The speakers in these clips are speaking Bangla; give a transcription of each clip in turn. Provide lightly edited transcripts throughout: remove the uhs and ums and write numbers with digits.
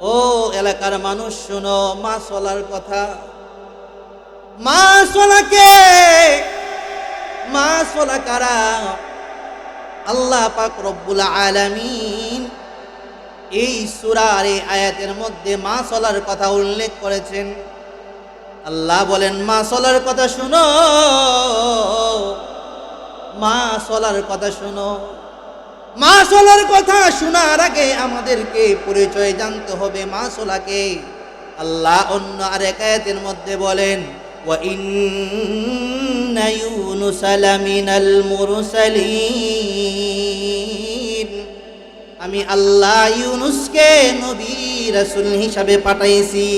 ও এলাকার মানুষ শোনো মাছওয়ালার কথা। মাছওয়ালা কারা? আল্লাহ পাক রব্বুল আলামিন এই সূরার এই আয়াতের মধ্যে মাছওয়ালার কথা উল্লেখ করেছেন। আল্লাহ বলেন মাছওয়ালার কথা শুনো, মাছওয়ালার কথা শুনো। মাছওয়ালার কথা শোনার আগে আমাদেরকে পরিচয় জানতে হবে মাছওয়ালাকে। আল্লাহ অন্য আরেক আয়াতের মধ্যে বলেন ওয়া ইন্না ইউনুসা লামিনাল মুরসালিন, আমি আল্লাহ ইউনুসকে নবী রাসূল হিসাবে পাঠাইছি।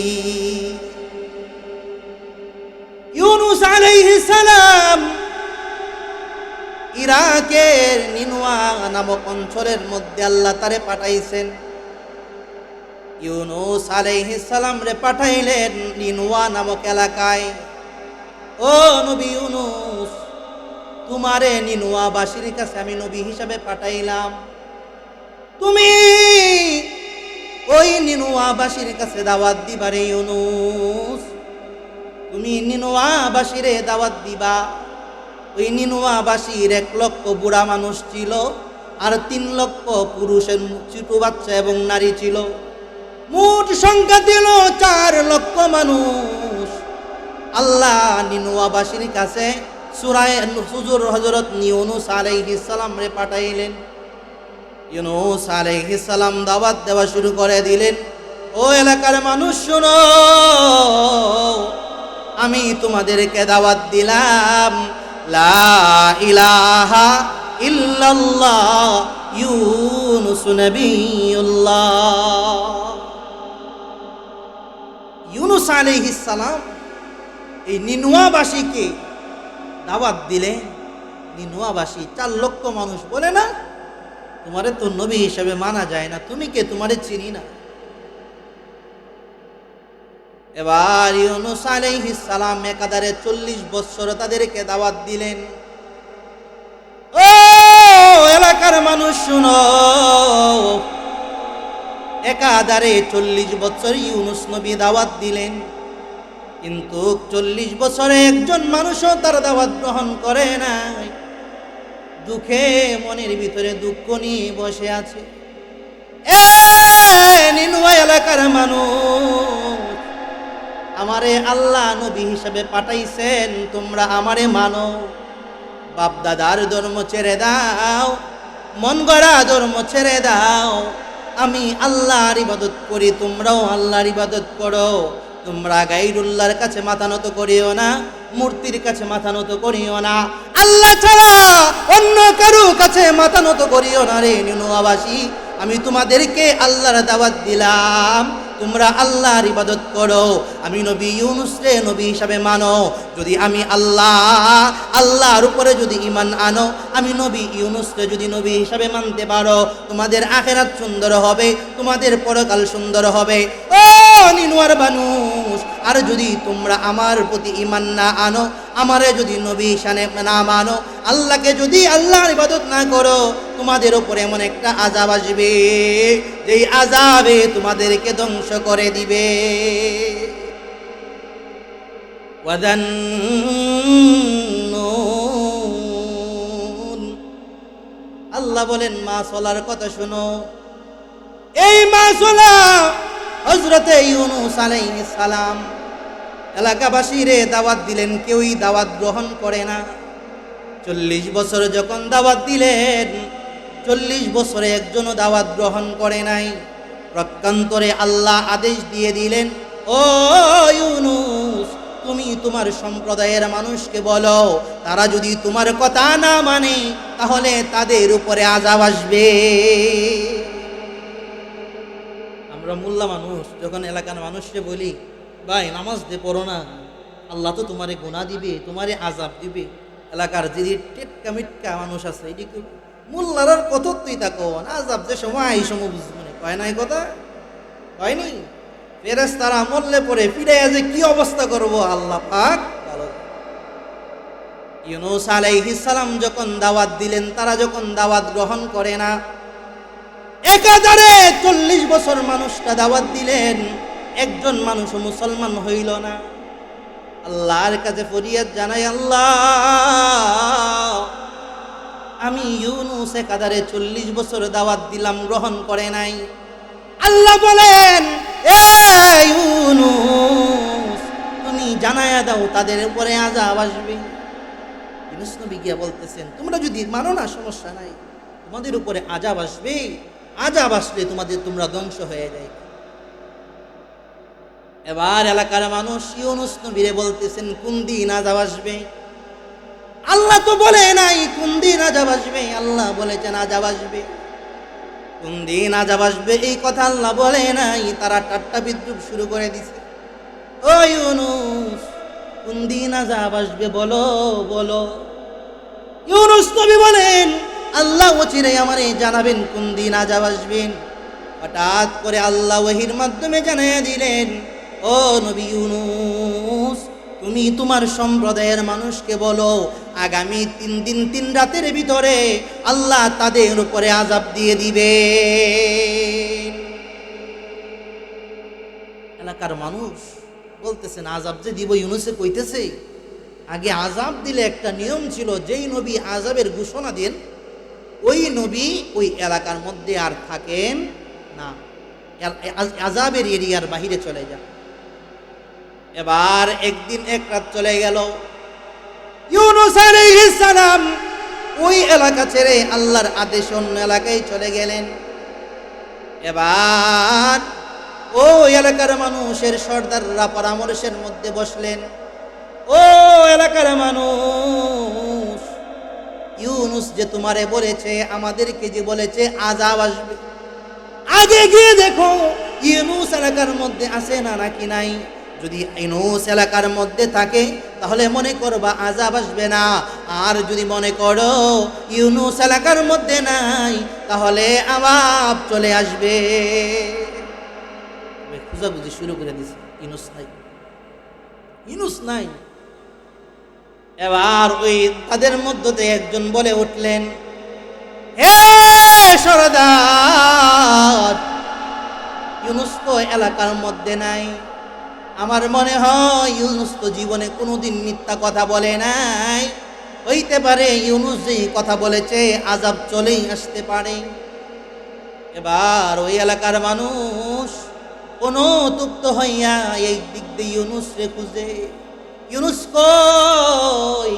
ইউনুস আলাইহিস সালাম ইরাকের নিনওয়া নামক অঞ্চলের মধ্যে আল্লাহ তারে পাঠাইছেন। ইউনুস আলাইহিস সালাম রে পাঠাইলেন নিনওয়া নামক এলাকায়। ও নবী ইউনুস, তোমারে নিনওয়াবাসীর কাছে আমি নবী হিসাবে পাঠাইলাম। তুমি ওই নিনওয়াবাসীর কাছে দাওয়াত দিবারে ইউনুস, তুমি নিনওয়াবাসীরে দাওয়াত দিবা। ওই নিনওয়াবাসীর 1 লক্ষ বুড়া মানুষ ছিল, আর 3 লক্ষ পুরুষের ছোট বাচ্চা এবং নারী ছিল। মোট সংখ্যা ছিল 4 লক্ষ মানুষ। আল্লাহ নিনওয়াবাসীর কাছে সূরা হুজুর হযরত ইউনুস আলাইহিস সালাম রে পাঠাইলেন। ইউনুস আলাইহিস সালাম দাওয়াত দেওয়া শুরু করে দিলেন। ও এলাকার মানুষ শোনো, আমি তোমাদেরকে দাওয়াত দিলাম লা ইলাহা ইল্লাল্লাহ ইউনুস নবিয়ুল্লাহ। ইউনুস আলাইহিস সালাম এই নিনওয়াবাসীকে দাওয়াত দিলে। নিনওয়াবাসী 4 লক্ষ মানুষ বলে না, তোমারে তো নবী হিসেবে মানা যায় না, তুমি কে, তোমারে চিনি না। এবার ইউনুস আলাইহিস সালাম একাধারে 40 বছর তাদেরকে দাওয়াত দিলেন। ও এলাকার মানুষ শুনো, একাধারে 40 বছর ইউনুস নবী দাওয়াত দিলেন, কিন্তু 40 বছরে একজন মানুষও তার দাওয়াত গ্রহণ করে নাই। দুঃখে মনের ভিতরে দুঃখ নিয়ে বসে আছে। নিনওয়া এলাকার মানুষ, আমারে আল্লাহ নবী হিসাবে পাঠাইছেন, তোমরা আমারে মানো। বাপ দাদার ধর্ম ছেড়ে দাও, মন গড়া ধর্ম ছেড়ে দাও। আমি আল্লাহর ইবাদত করি, তোমরাও আল্লাহর ইবাদত করো। তোমরা গায়রুল্লাহর কাছে মাথা নত করিও না, মূর্তির কাছে মাথা নত করিও না, আল্লাহ ছাড়া অন্য কারো কাছে মাথা নত করিও না। রে নিনওয়াবাসী, আমি তোমাদেরকে আল্লাহর দাওয়াত দিলাম, তোমরা আল্লাহর ইবাদত করো। আমি নবী ইউনুস রে নবী হিসাবে মানো। যদি আমি আল্লাহর উপরে যদি ঈমান আনো, আমি নবী ইউনুস রে যদি নবী হিসাবে মানতে পারো, তোমাদের আখিরাত সুন্দর হবে, তোমাদের পরকাল সুন্দর হবে। ও নিনওয়ার মানুষ, আর যদি তোমরা আমার প্রতি ঈমান না আনো, আমারে যদি নবী হিসাবে না মানো, আল্লাহকে যদি আল্লাহর ইবাদত না করো, তোমাদের উপরে এমন একটা আযাব আসবে, যেই আযাবে তোমাদেরকে ধ্বংস করে দিবে। ওয়াদান্নুন, আল্লাহ বলেন মাছওয়ালার কথা শোনো। এই মাছওয়ালা হযরতে ইউনুস আলাইহিস সালাম এলাকাবাসীরে দাওয়াত দিলেন, কেউই দাওয়াত গ্রহণ করে না। 40 বছর যখন দাওয়াত দিলেন, 40 বছরে একজনও দাওয়াত গ্রহণ করে নাই। প্রকান্তরে আল্লাহ আদেশ দিয়ে দিলেন, ও ইউনুস, তুমি তোমার সম্প্রদায়ের মানুষকে বলো, তারা যদি তোমার কথা না মানে, তাহলে তাদের উপরে আযাব আসবে। আমরা মোল্লা মানুষ যখন এলাকার মানুষকে বলি, ভাই নামাজ দে পড়ো না, আল্লাহ তো তোমারে গুনাহ দিবে, তোমারে আযাব দিবে, এলাকার যে টেটকা মিটকা মানুষ আছে, এদিকে মোল্লার কত তুই তাকো আযাব যে সময় এই সময় বুঝবে না, কয় নাই কথা, হয়নি? ফেরেশতারা মরলে পরে ফিরে যে কি অবস্থা করব আল্লাহ পাক ভালো। ইউনুস আলাইহিস সালাম যখন দাওয়াত দিলেন, তারা যখন দাওয়াত গ্রহণ করে না, একাধারে 40 বছর মানুষটা দাওয়াত দিলেন, একজন মানুষও মুসলমান হইল না। আল্লাহর কাছে ফরিয়াদ জানাই, আল্লাহ আমি ইউনুস একাধারে 40 বছর দাওয়াত দিলাম, গ্রহণ করে নাই। আল্লাহ বলেন, এ ইউনুস তুমি জানায়া দাও তাদের উপরে আযাব আসবে। ইউনুস নবী গিয়া বলতেছেন, তোমরা যদি মানো না সমস্যা নাই, তোমাদের উপরে আযাব আসবে, আযাব আসলে তোমরা ধ্বংস হয়ে যায়। এবার এলাকার মানুষ ইউনুস নবীরে বলতেছেন, কোন দিন আযাব আসবে? আল্লাহ তো বলে নাই কোন দিন আযাব আসবে, আল্লাহ বলেছেন আযাব আসবে। কোন দিন আযাব আসবে এই কথা আল্লাহ বলে নাই, তারা ঠাট্টা বিদ্রুপ শুরু করে দিছে। ও ইউনুস, কোন দিন আযাব আসবে বলো বলো। ইউনুস নবী বলেন, আল্লাহ অচিরেই আমারে জানাবেন কোন দিন আযাব আসবেন। হঠাৎ করে আল্লাহ ওহীর মাধ্যমে জানিয়ে দিলেন, ও নবী ইউনুস, তুমি তোমার সম্প্রদায়ের মানুষকে বলো আগামী 3 দিন 3 রাতের ভিতরে আল্লাহ তাদের উপরে আযাব দিয়ে দিবে। এলাকার মানুষ বলতেছেন, আযাব যে দিব ইউনুসে কইতেছে, আগে আযাব দিলে একটা নিয়ম ছিল, যেই নবী আযাবের ঘোষণা দেন ওই নবী ওই এলাকার মধ্যে আর থাকেন না, আযাবের এরিয়ার বাহিরে চলে যান। এবার একদিন এক রাত চলে গেল, ইউনুস আলাইহিস সালাম ওই এলাকা ছেড়ে আল্লাহর আদেশ অন্য এলাকায় চলে গেলেন। এবার ওই এলাকার মানুষের সর্দাররা পরামর্শের মধ্যে বসলেন, ও এলাকার মানুষ, ইউনুস যে তোমারে বলেছে, আমাদেরকে যে বলেছে আযাব আসবে, আগে গিয়ে দেখো ইউনুস এলাকার মধ্যে আছে না নাকি নাই। যদি ইউনুস এলাকার মধ্যে থাকে তাহলে মনে করবা আযাব আসবে না, আর যদি মনে করো ইউনুস এলাকার মধ্যে নাই তাহলে আযাব চলে আসবে। খোঁজাখুঁজি শুরু করে দিছে, ইউনুস নাই, ইউনুস নাই। এবার ওই তাদের মধ্যে একজন বলে উঠলেন, হে সরদার, ইউনুস তো এলাকার মধ্যে নাই। আমার মনে হয় ইউনুস তো জীবনে কোনোদিন মিথ্যা কথা বলে নাই, হইতে পারে ইউনুস যে কথা বলেছে আযাব চলেই আসতে পারে। এবার ওই এলাকার মানুষ অনুতপ্ত হইয়া এই দিক দিয়ে ইউনুস রে খুঁজে, ইউনুস কই,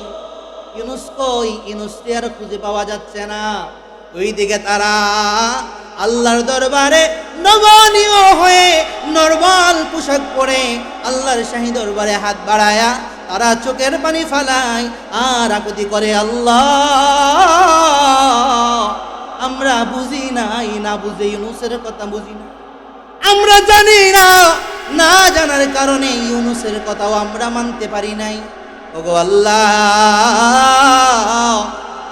ইউনুস কই, ইউনুস রে আর খুঁজে পাওয়া যাচ্ছে না। ওই দিকে তারা আল্লাহর দরবারে নমনীয় হয়ে নরমাল পোশাক পরে আল্লাহর শাহী দরবারে হাত বাড়ায়া তারা চোখের পানি ফালায় আর আকুতি করে, আল্লাহ আমরা বুঝি নাই, না বুঝে ইউনুসের কথা বুঝি না, আমরা জানি না, না জানার কারণে ইউনুসের কথাও আমরা মানতে পারি নাই। ওগো আল্লাহ,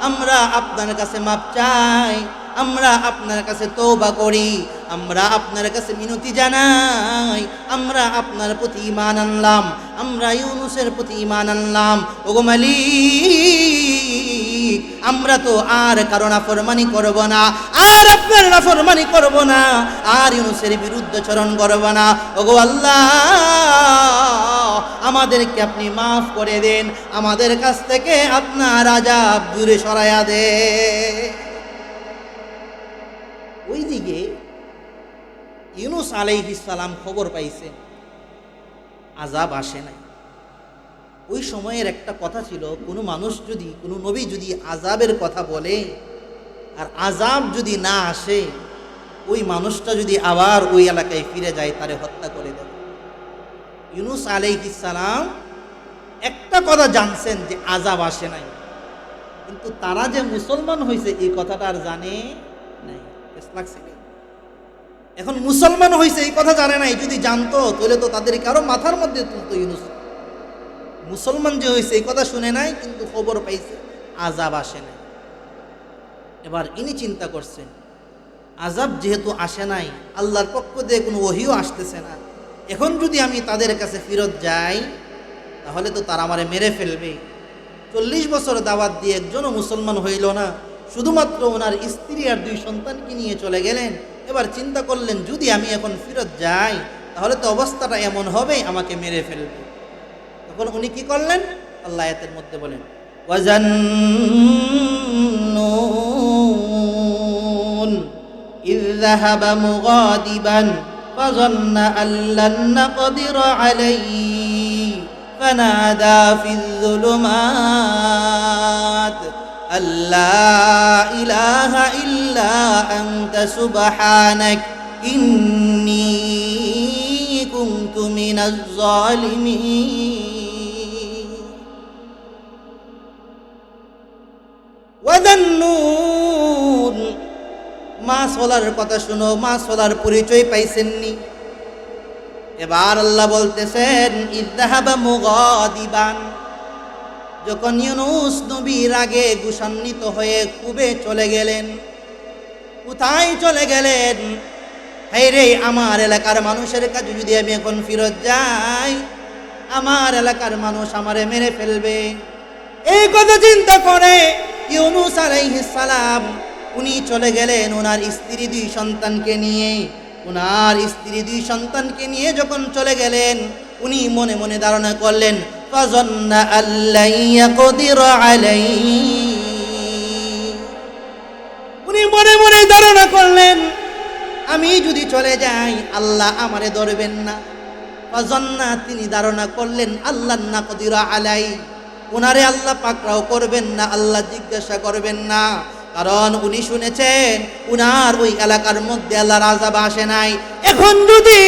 আমরা আপনার কাছে মাপ চাই, আমরা আপনার কাছে তওবা করি, আমরা আপনার কাছে মিনতি জানাই, আমরা আপনার প্রতি ঈমান আনলাম, আমরা ইউনুসের প্রতি ঈমান আনলাম। ওগো মালিক, আমরা তো আর কারো নাফরমানি করব না, আর আপনার নাফরমানি করব না, আর ইউনুসের বিরুদ্ধাচরণ করব না। ওগো আল্লাহ, আমাদেরকে আপনি মাফ করে দেন, আমাদের কাছ থেকে আপনার আযাব দূরে সরাইয়া দেন। ওইদিকে ইউনুস আলাইহিস সালাম খবর পাইছেন আযাব আসে নাই। ওই সময়ের একটা কথা ছিল, কোনো মানুষ যদি, কোনো নবী যদি আযাবের কথা বলে আর আযাব যদি না আসে, ওই মানুষটা যদি আবার ওই এলাকায় ফিরে যায় তারে হত্যা করে দেবে। ইউনুস আলাইহিস সালাম একটা কথা জানছেন যে আযাব আসে নাই, কিন্তু তারা যে মুসলমান হয়েছে এই কথাটা আর জানে নাই। এখন মুসলমান হয়েছে এই কথা জানে নাই, যদি জানতো তাহলে তো তাদেরকে আরো মাথার মধ্যে তুলতো। ইউনুস মুসলমান যে হয়েছে এই কথা শুনে নাই, কিন্তু খবর পাইছে আযাব আসে নাই। এবার ইনি চিন্তা করছেন, আযাব যেহেতু আসে নাই, আল্লাহর পক্ষ দিয়ে কোনো ওহীও আসতেছে না, এখন যদি আমি তাদের কাছে ফিরত যাই তাহলে তো তারা আমারে মেরে ফেলবে। 40 বছর দাওয়াত দিয়ে একজনও মুসলমান হইল না, শুধুমাত্র ওনার স্ত্রী আর 2 সন্তানকে নিয়ে চলে গেলেন। এবার চিন্তা করলেন, যদি আমি এখন ফেরত যাই তাহলে তো অবস্থাটা এমন হবে, আমাকে মেরে ফেলবে। তখন উনি কি করলেন? আল্লাহ আয়াতের মধ্যে বলেন, ওয়াজান্নুন ইয যাহাবা মুগাদিবান ফাযান্না আল্লান নাকদির আলাইহি ফানাদা ফিয যুলুমাত আল্লা ইলাহা ইল্লা আনতা সুবহানাক ইন্নী কুনতু মিনাজ জালিমিন। ওয়াদান্নুন, মাছ ওলার কথা শুনো, মাছ ওলার পরিচয় পাইছেননি। এবার আল্লাহ বলতেছেন, ইযহাবা মুগাদিবান, যখন ইউনূস নবী রাগে গুশান্বিত হয়ে কুবে চলে গেলেন। কোথায় চলে গেলেন? হায়রে, আমার এলাকার মানুষের কাছে যদি আমি এখন ফিরত যাই, আমার এলাকার মানুষ আমারে মেরে ফেলবে। এই কথা চিন্তা করে ইউনূস আলাইহিস সালাম উনি চলে গেলেন ওনার স্ত্রী 2 সন্তানকে নিয়ে। ওনার স্ত্রী 2 সন্তানকে নিয়ে যখন চলে গেলেন, উনি মনে মনে ধারণা করলেন, ফাযান্না আল্লা ইয়াকদির আলাইহি, উনি মনে মনে ধারণা করলেন, আমি যদি চলে যাই আল্লাহ আমারে ধরবেন না। ফাযান্না, তিনি ধারণা করলেন, আল্লাহ নাকদির আলাইহি, ওনারে আল্লাহ পাকড়াও করবেন না, আল্লাহ জিজ্ঞাসা করবেন না। কারণ উনি শুনেছেন উনার ওই এলাকার মধ্যে আল্লাহর আযাব আসে নাই। এখন যদি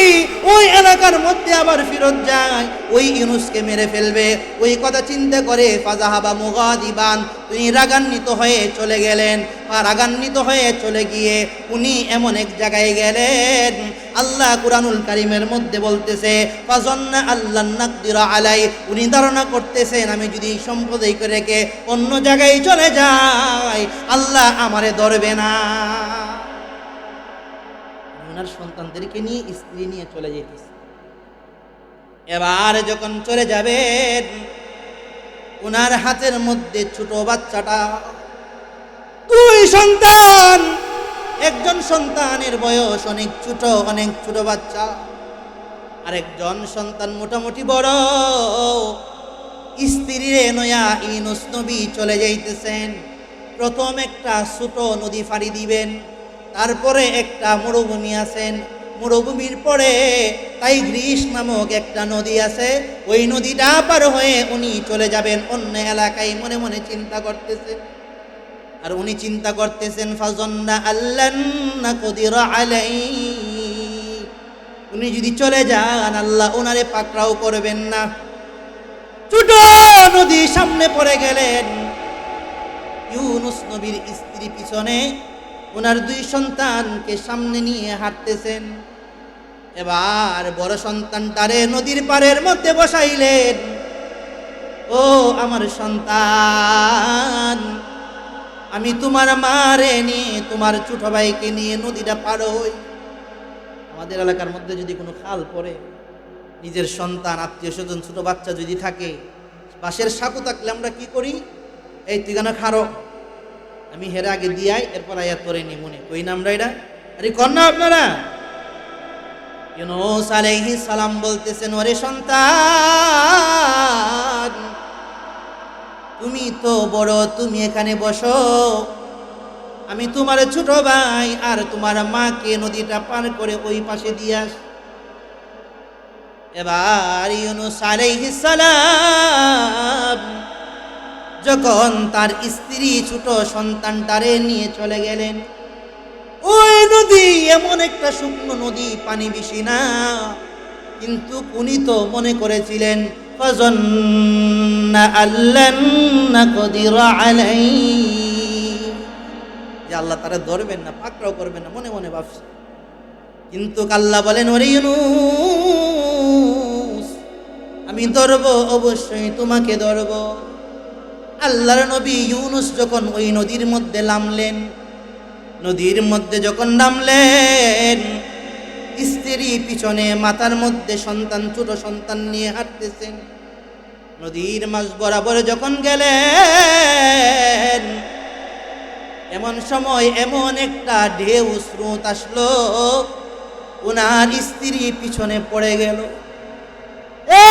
ওই এলাকার মধ্যে আবার ফিরত যায়, ওই ইউনূসকে মেরে ফেলবে। ওই কথা চিন্তা করে ফাযাহাবা মুগাদিবান, তিনি রাগান্বিত হয়ে চলে গেলেন। আর রাগান্বিত হয়ে চলে গিয়ে উনি এমন এক জায়গায় গেলেন, আল্লাহ কুরআনুল কারীমের মধ্যে বলতেছে, ফাযান্না আল্লান নাকদির আলাই, উনি ধারণা করতেছেন আমি যদি সম্প্রদায় করে রেখে অন্য জায়গায় চলে যাই আল্লাহ আমারে ধরবে না। ওনার সন্তানদেরকে নিয়ে, স্ত্রী নিয়ে চলে যেতেছে। এবার যখন চলে যাবেন, ওনার হাতের মধ্যে ছোট বাচ্চাটা, 2 সন্তান, একজন সন্তানের বয়স অনেক ছোট বাচ্চা, আরেকজন সন্তান মোটামুটি বড়। স্ত্রীরে নয়া ইউনূস নবী চলে যাইতেছেন। প্রথম একটা ছোট নদী পাড়ি দিবেন, তারপরে একটা মরুভূমি আছেন, মরুভূমির পরে টাইগ্রিস নামক একটা নদী আছে, ওই নদীটা পার হয়ে উনি চলে যাবেন অন্য এলাকায়। মনে মনে চিন্তা করতেছেন, আর উনি চিন্তা করতেছেন, ফাযান্না আল্লান নাকদির আলাইহি, উনি যদি চলে যান আল্লাহ ওনারে পাকড়াও করবেন না। ছোট নদী সামনে পড়ে গেলেন। ইউনূস নবীর স্ত্রী পিছনে, ওনার 2 সন্তানকে সামনে নিয়ে হাঁটতেছেন। এবার বড় সন্তানটারে নদীর পাড়ের মধ্যে বসাইলেন। ও আমার সন্তান, আমি তোমার মারে নিয়ে, তোমার ছোট ভাইকে নিয়ে নদীটা পার হই। আমাদের এলাকার মধ্যে যদি কোনো খাল পড়ে, নিজের সন্তান, আত্মীয় স্বজন, ছোট বাচ্চা যদি থাকে, বাঁশের সাঁকো থাকলে আমরা কি করি? এই তুই কেন খারো, আমি হেরে আগে দিয়াই, এরপর আয়াত পরে নি মনে কই না আমরা এটা। আরে কন্যা আপনারা, ইউনূস আলাইহিস সালাম বলতেছেন, ওরে সন্তান, তুমি তো বড়, তুমি এখানে বসো, আমি তোমার ছোট ভাই আর তোমার মাকে নদীটা পার করে ওই পাশে দিয়ে আস। এবার ইউনূস আলাইহিস সালাম যখন তার স্ত্রী ছোট সন্তানটারে নিয়ে চলে গেলেন, ওই নদী এমন একটা শুকনো নদী, পানি বেশি না, কিন্তু উনি তো মনে করেছিলেন ফাযান্না আল্লান নাকদির আলাইহি, যে আল্লাহ তারা ধরবেন না, পাকড়াও করবেন না, মনে মনে ভাবছে। কিন্তু আল্লাহ বলেন, ওরে ইউনূস, আমি ধরব, অবশ্যই তোমাকে ধরব। আল্লাহর নবী ইউনূস যখন ওই নদীর মধ্যে নামলেন, নদীর মধ্যে যখন নামলেন, স্ত্রী পিছনে, মাথার মধ্যে সন্তান, ছোট সন্তান নিয়ে হাঁটতেছেন। নদীর মাঝ বরাবর যখন গেলেন, এমন সময় এমন একটা ঢেউ স্রোত আসলো, ওনার স্ত্রী পিছনে পড়ে গেল। এ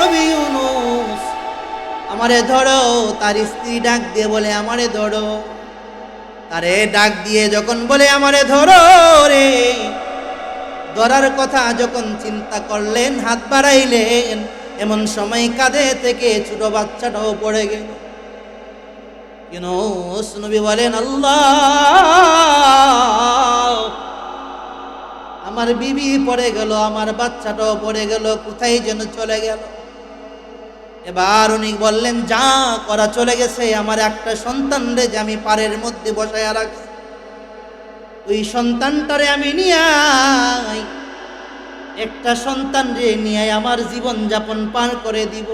নবী ইউনূস, আমারে ধরো। তার স্ত্রী ডাক দিয়ে বলে আমারে ধরো। তারে ডাক দিয়ে যখন বলে আমারে ধরো রে, ধরার কথা যখন চিন্তা করলেন, হাত বাড়াইলেন, এমন সময় কাঁধে থেকে ছোট বাচ্চাটাও পড়ে গেল। ইউনূস নবী বলেন, আল্লাহ, আমার বিবি পড়ে গেল, আমার বাচ্চাটাও পড়ে গেল, কোথায় যেন চলে গেল। এবার উনি বললেন, যা করা চলে গেছে, আমার একটা সন্তান রে যে আমি পাড়ের মধ্যে বসায়া রাখছি, ওই সন্তানটারে আমি নিয়ে একটা সন্তান রে নিয়ে আমার জীবন যাপন পার করে দিব।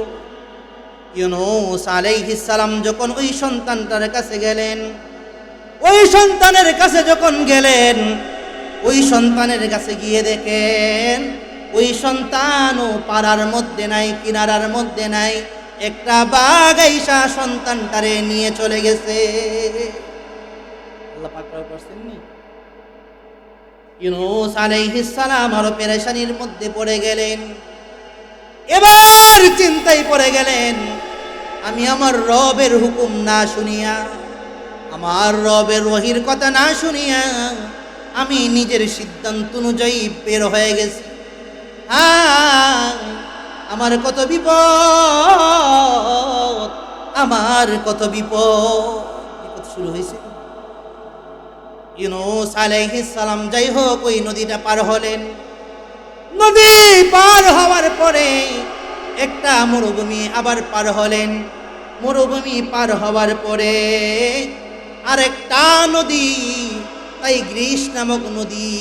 ইউনূস আলাইহিস সালাম যখন ওই সন্তানটার কাছে গেলেন, ওই সন্তানের কাছে যখন গেলেন, ওই সন্তানের কাছে গিয়ে দেখেন ওই সন্তানও পাড়ার মধ্যে নাই, কিনারার মধ্যে নাই। একটা বাঘ আইসা সন্তানটারে নিয়ে চলে গেছে। আল্লাহ পাক করছেন নি। ইউনূস আলাইহিস সালাম আরো পেরেশানির মধ্যে পড়ে গেলেন। এবার চিন্তায় পড়ে গেলেন, আমি আমার রবের হুকুম না শুনিয়া, আমার রবের ওহীর কথা না শুনিয়া আমি নিজের সিদ্ধান্ত অনুযায়ী বের হয়ে গেছি। আমার কত বিপদ, আমার কত বিপদ শুরু হয়েছে। ইউনূস আলাইহিস সালাম যাই হোক ওই নদীটা পার হলেন। নদী পার হওয়ার পরে একটা মরুভূমি আবার পার হলেন। মরুভূমি পার হওয়ার পরে আরেকটা নদী, তাই গ্রীস নামক নদী,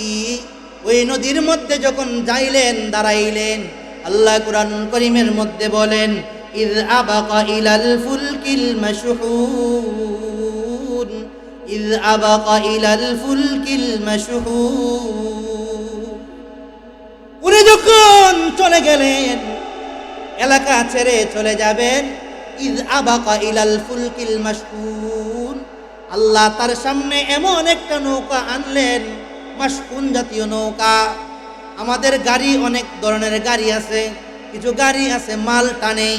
ওই নদীর মধ্যে যখন যাইলেন, দাঁড়াইলেন, আল্লাহ কুরআন কারীমের মধ্যে বলেন, ইয আবাকা ইলাল ফুলকিল মাশহুন, ইয আবাকা ইলাল ফুলকিল মাশহুন। উনি যখন চলে গেলেন, এলাকা ছেড়ে চলে যাবেন, ইয আবাকা ইলাল ফুলকিল মাশহুন, আল্লাহ তার সামনে এমন একটা নৌকা আনলেন, মাশহুন জাতীয় নৌকা। আমাদের গাড়ি অনেক ধরনের গাড়ি আছে, কিছু গাড়ি আছে মাল টানে,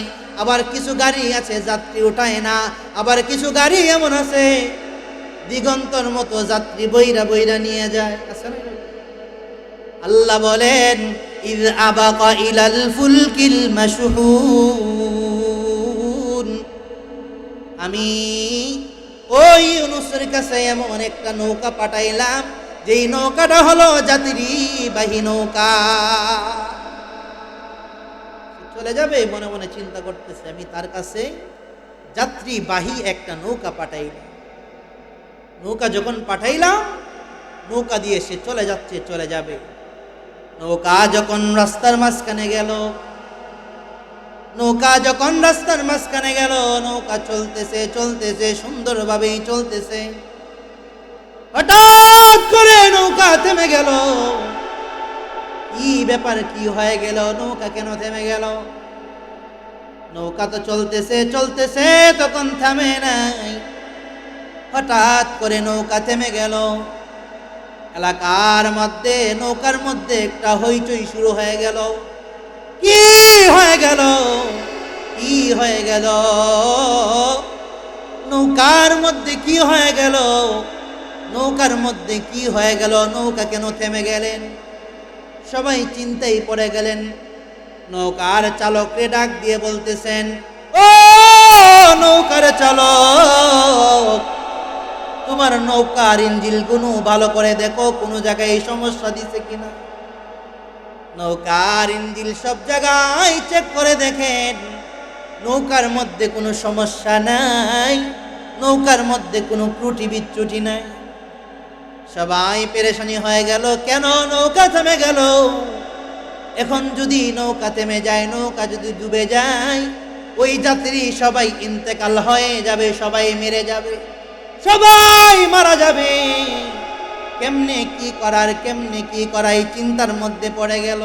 আবার কিছু গাড়ি আছে যাত্রী উঠায় না, আবার কিছু গাড়ি এমন আছে দিগন্তর মতো যাত্রী বইরা বইরা নিয়ে যায়। আল্লাহ বলেন, ইয আবাকা ইলাল ফুলকিল মাশহুন, আমি ওই ইউনূসের কাছে এমন একটা নৌকা পাঠাইলাম, যেই নৌকাটা হলো যাত্রীবাহী নৌকা। চলে যাবে মনে মনে চিন্তা করতেছে, আমি তার কাছে যাত্রীবাহী একটা নৌকা পাঠাইলাম। নৌকা যখন পাঠাইলাম, নৌকা দিয়ে সে চলে যাচ্ছে, চলে যাবে। নৌকা যখন রাস্তার মাঝখানে গেল, নৌকা যখন রাস্তার মাঝখানে গেল, নৌকা চলতেছে চলতেছে, সুন্দরভাবেই চলতেছে। হঠাৎ করে নৌকা থেমে গেল। কি ব্যাপার, কি হয়ে গেল, নৌকা কেন থেমে গেল? নৌকা তো চলতেছে চলতেছে, তখন থামে নাই। হঠাৎ করে নৌকা থেমে গেল। এলাকার মধ্যে, নৌকার মধ্যে একটা হইচই শুরু হয়ে গেল। কি হয়ে গেল, কি হয়ে গেল, নৌকার মধ্যে কি হয়ে গেল, নৌকার মধ্যে কি হয়ে গেল, নৌকা কেন থেমে গেলেন? সবাই চিন্তায় পড়ে গেলেন। নৌকার চালককে ডাক দিয়ে বলতেছেন, ও নৌকার চালক, তোমার নৌকার ইঞ্জিনগুলো ভালো করে দেখো, কোনো জায়গায় সমস্যা দিছে কিনা। নৌকার ইঞ্জিন সব জায়গায় চেক করে দেখেন, নৌকার মধ্যে কোনো সমস্যা নাই, নৌকার মধ্যে কোনো ত্রুটি বিচ্যুটি নাই। সবাই পেরেশানি হয়ে গেল, কেন নৌকা থেমে গেল? এখন যদি নৌকা থেমে যায়, নৌকা যদি ডুবে যায়, ওই যাত্রী সবাই ইন্তেকাল হয়ে যাবে, সবাই মেরে যাবে, সবাই মারা যাবে। কেমনে কি করার, কেমনে কি করাই চিন্তার মধ্যে পড়ে গেল।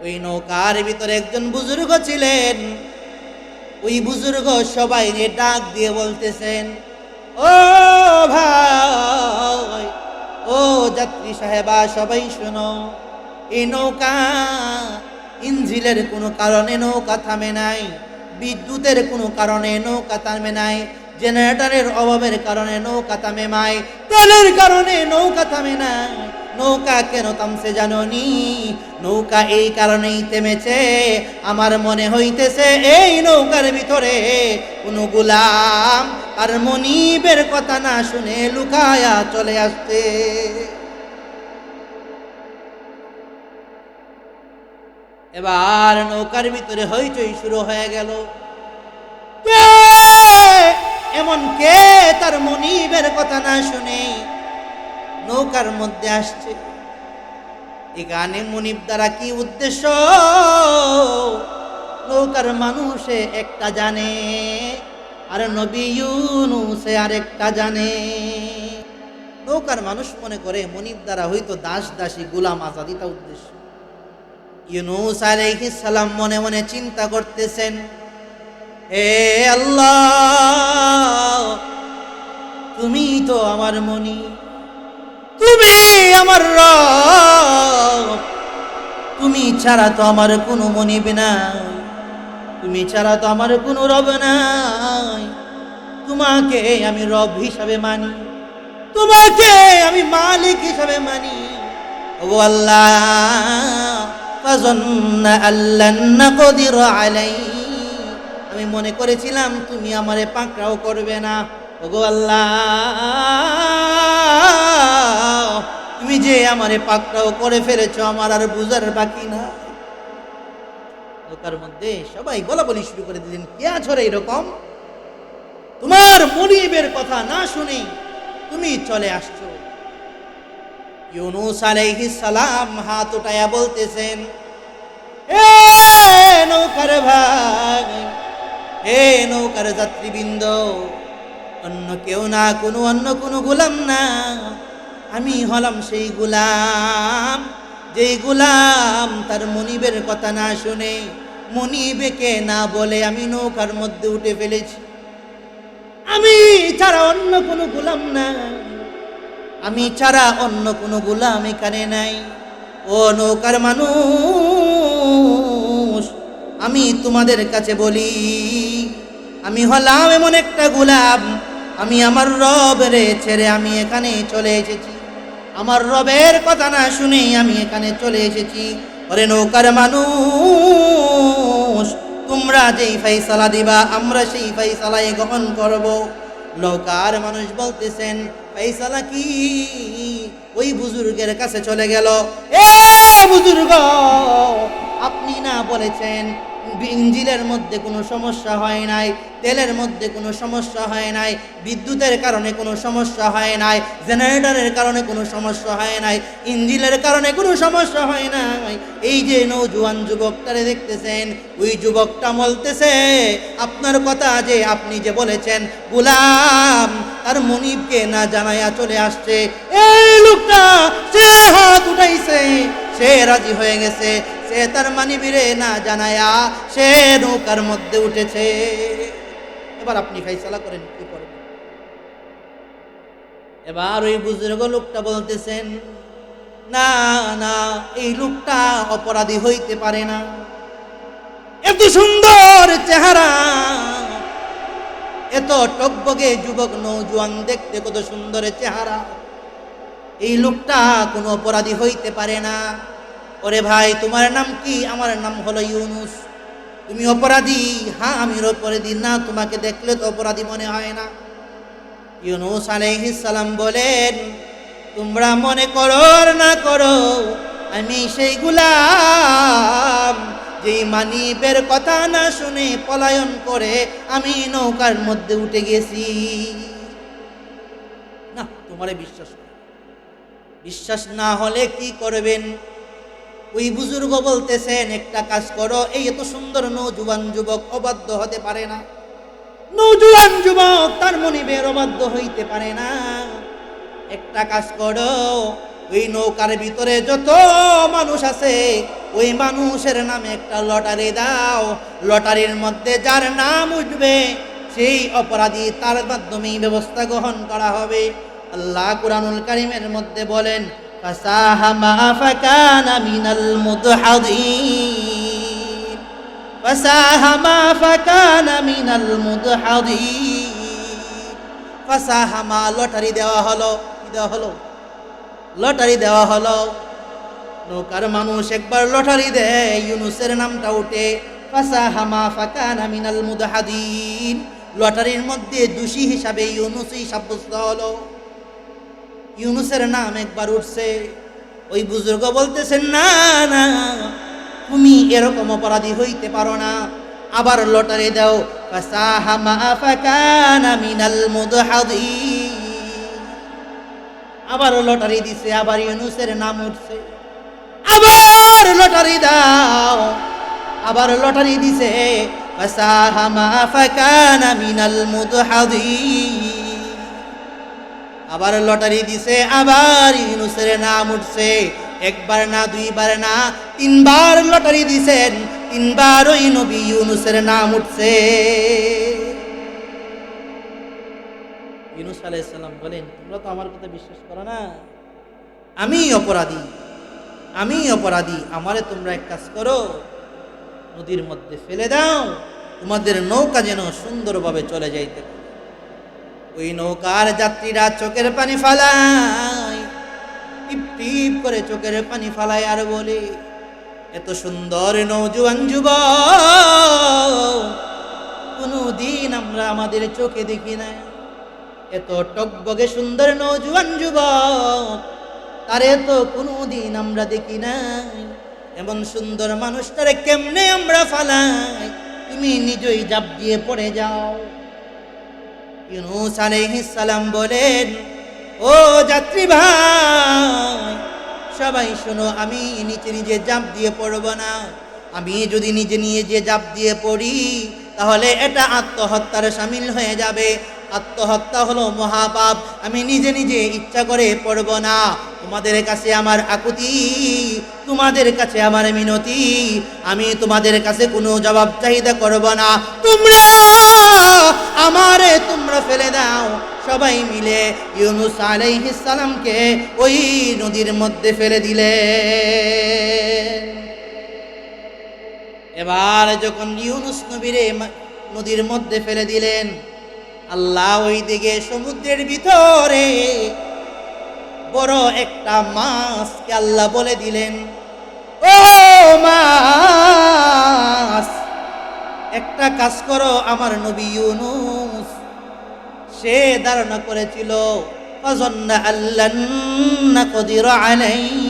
ওই নৌকার ভিতরে একজন বুজুর্গ ছিলেন। ওই বুজুর্গ সবাই ডাক দিয়ে বলতেছেন, ও ও ভাই, ও যাত্রী সাহেবা, সবাই শোনো, এই নৌকা ইঞ্জিনের কোনো কারণে নৌকা থামে নাই, বিদ্যুতের কোনো কারণে নৌকা থামে নাই, জেনারেটরের অভাবের কারণে নৌকা থামে নাই, তেলের কারণে নৌকা থামে নাই। নৌকা কেন থামছে জানোনি? নৌকা এই কারণেই থেমেছে, আমার মনে হইতেছে এই নৌকার ভিতরে কোনো গোলাম আর মনিবের কথা না শুনে লুকায়া চলে আসছে। এবার নৌকার ভিতরে হইচই শুরু হয়ে গেল। কে এমন, কে তার মনিবের কথা না শুনে নৌকার মধ্যে আসছে? এখানে মনিব দ্বারা কি উদ্দেশ্য? নৌকার মানুষে একটা জানে, আর নবী ইউনূসে আরেকটা জানে। নৌকার মানুষ মনে করে মনিব দ্বারা হয়তো দাস দাসী গোলাম আজাদিটা উদ্দেশ্য। ইউনূস আলাইহিস সালাম মনে মনে চিন্তা করতেছেন, হে আল্লাহ, তুমি তো আমার মনিব, তুমি আমার রব, তুমি ছাড়া তো আমার কোনো মনিব নাই, তুমি ছাড়া তো আমার কোনো রব নাই। তোমাকে আমি রব হিসাবে মানি, তোমাকে আমি মালিক হিসাবে মানি। ও আল্লাহ, ফাযান্না আল্লান নাকদির আলাইহি, আমি মনে করেছিলাম তুমি আমারে পাকড়াও করবে না। ওগো আল্লাহ, তুমি যে আমারে পাকড়াও করে ফেলেছো, আমার আর বুঝার বাকি না। নৌকার মধ্যে সবাই বলা বলি শুরু করে দিলেন, কে আছো রে এরকম? তোমার মনিবের কথা না শুনে তুমি চলে আসছো। ইউনূস আলাইহিস সালাম হাত উঠায়া বলতেছেন, এ নৌকার ভাই, হে নৌকার যাত্রীবৃন্দ, অন্য কেউ না, অন্য কোনো গোলাম না, আমি হলাম সেই গোলাম, যেই গোলাম তার মনিবের কথা না শুনে, মনিবেকে না বলে আমি নৌকার মধ্যে উঠে ফেলেছি। আমি ছাড়া অন্য কোনো গোলাম না, আমি ছাড়া অন্য কোনো গোলাম এখানে নাই। ও নৌকার মানুষ, আমি তোমাদের কাছে বলি, আমি হলাম এমন একটা গোলাম, আমি আমার রবের ছেড়ে আমি এখানে চলে এসেছি, আমার রবের কথা না শুনেই আমি এখানে চলে এসেছি। ওরে নৌকার মানুষ, তোমরা যেই ফাইসালা দিবা আমরা সেই ফাইসালাই গ্রহণ করব। নৌকার মানুষ বলতেছেন, ফাইসালা কি? ওই বুজুর্গের কাছে চলে গেল, এ বুজুর্গ, আপনি না বলেছেন ইঞ্জিনের মধ্যে কোনো সমস্যা হয় নাই, তেলের মধ্যে কোনো সমস্যা হয় নাই, বিদ্যুতের কারণে কোনো সমস্যা হয় নাই, জেনারেটরের কারণে কোনো সমস্যা হয় নাই, ইঞ্জিনের কারণে কোনো সমস্যা হয় নাই। এই যে নৌজওয়ান যুবকটারে দেখতেছেন, ওই যুবকটা বলতেছে আপনার কথা, যে আপনি যে বলেছেন গোলাম তার মনিবকে না জানাইয়া চলে আসছে, এই লোকটা সে হাত উঠাইছে, সে রাজি হয়ে গেছে, সে তার মানিবিরে না জানায়া সে নৌকার মধ্যে উঠেছে। এবার আপনি ফাইসালা করেন, কি করবেন? এবার ওই বুজুর্গ লোকটা বলতেছেন, না না, এই লোকটা অপরাধী হইতে পারে না, এত সুন্দর চেহারা, এত টকবগে যুবক নৌজওয়ান, দেখতে কত সুন্দর চেহারা, এই লোকটা কোনো অপরাধী হইতে পারে না। ওরে ভাই, তোমার নাম কি? আমার নাম হলো ইউনূস। তুমি অপরাধী? হ্যাঁ আমি অপরাধী। না, তোমাকে দেখলে তো অপরাধী মনে হয় না। ইউনূস আলাইহিস সালাম বলেন, তোমরা মনে করো আর না করো, আমি সেই গোলাম যেই মানিবের কথা না শুনে পলায়ন করে আমি নৌকার মধ্যে উঠে গেছি। না, তোমারে বিশ্বাস না হলে কি করবেন? ওই বুজুর্গ বলতেছেন, একটা কাজ করো, এই এত সুন্দর নৌজওয়ান যুবক অবাধ্য হতে পারে না, নৌজওয়ান যুবক তার মনিবের অবাধ্য হইতে পারে না। একটা কাজ করো, ওই নৌকার ভিতরে যত মানুষ আছে ওই মানুষের নামে একটা লটারি দাও, লটারির মধ্যে যার নাম উঠবে সেই অপরাধী তার মাধ্যমেই ব্যবস্থা গ্রহণ করা হবে। আল্লাহ কুরআনুল কারীমের মধ্যে বলেন, ফাসাহামা ফাকানা মিনাল মুদহাদিন, ফাসাহামা ফাকানা মিনাল মুদহাদিন। ফাসাহামা লটারি দেওয়া হলো, কি দেওয়া হলো? লটারি দেওয়া হলো। নৌকার মানুষ একবার লটারি দেয়, ইউনুসের নামটা উঠে। ফাসাহামা ফাকানা মিনাল মুদহাদিন, লটারির মধ্যে দোষী হিসাবে ইউনুসই সাব্যস্ত হলো। ইউনুসের নাম একবার উঠছে। ওই বুজুর্গ বলতেছেন, না না, তুমি এরকম অপরাধী হইতে পারো না, আবার লটারি দাও। ফাসাহামা ফাকানা মিনাল মুদহাদিন, আবার লটারি দিছে, আবার ইউনুসের নাম উঠছে। আবার লটারি দাও, আবার লটারি দিছে। ফাসাহামা ফাকানা মিনাল মুদহাদিন, আবার লটারি দিছে, আবার ইউনুসের নাম উঠছে। একবার না, দুইবার না, তিনবার লটারি দিছেন, তিনবার ওই নবী ইউনুসের নাম উঠছে। ইউনুস আলাইহিস সালাম বলেন, তোমরা তো আমার কথা বিশ্বাস করো না, আমি অপরাধী, আমি অপরাধী। আমারে তোমরা এক কাজ করো, নদীর মধ্যে ফেলে দাও, তোমাদের নৌকা যেন সুন্দরভাবে চলে যাইতে। ওই নৌকার যাত্রীরা চোখের পানি ফালায়, টিপ টিপ করে চোখের পানি ফালায়, আর বলে, এত সুন্দর নওজোয়ান যুবক কোনদিন আমরা আমাদের চোখে দেখি না। এত টকবগে সুন্দর নওজোয়ান যুবক, তারে তো কোনদিন আমরা দেখি নাই। এমন সুন্দর মানুষটারে কেমনে আমরা ফালাই? তুমি নিজেই জাপ দিয়ে পড়ে যাও। ইউনুস আলাইহিস সালাম বলেন, ও যাত্রী ভাই, সবাই শোনো, আমি নিচে নিজে জাপ দিয়ে পড়ব না। আমি যদি নিজে নিজে জাপ দিয়ে পড়ি, তাহলে এটা আত্মহত্যার শামিল হয়ে যাবে। আত্মহত্যা হলো মহাপাপ। আমি নিজে নিজে ইচ্ছা করে পড়ব না। তোমাদের কাছে আমার আকুতি, তোমাদের কাছে আমার মিনতি, আমি তোমাদের কাছে কোনো জবাব চাহিদা করব না। তোমরা আমারে তোমরা ফেলে দাও। সবাই মিলে ইউনুস আলাইহিস সালামকে ওই নদীর মধ্যে ফেলে দিলেন। এবার যখন ইউনুস নবীরে নদীর মধ্যে ফেলে দিলেন, আল্লাহ ওই দিকে সমুদ্রের ভিতরে বড় একটা মাছকে আল্লাহ বলে দিলেন, ও মাছ, একটা কাজ করো। আমার নবী ইউনুস সে ধারণা করেছিল, ফাযান্না আল্লান নাকদির আলাইহি,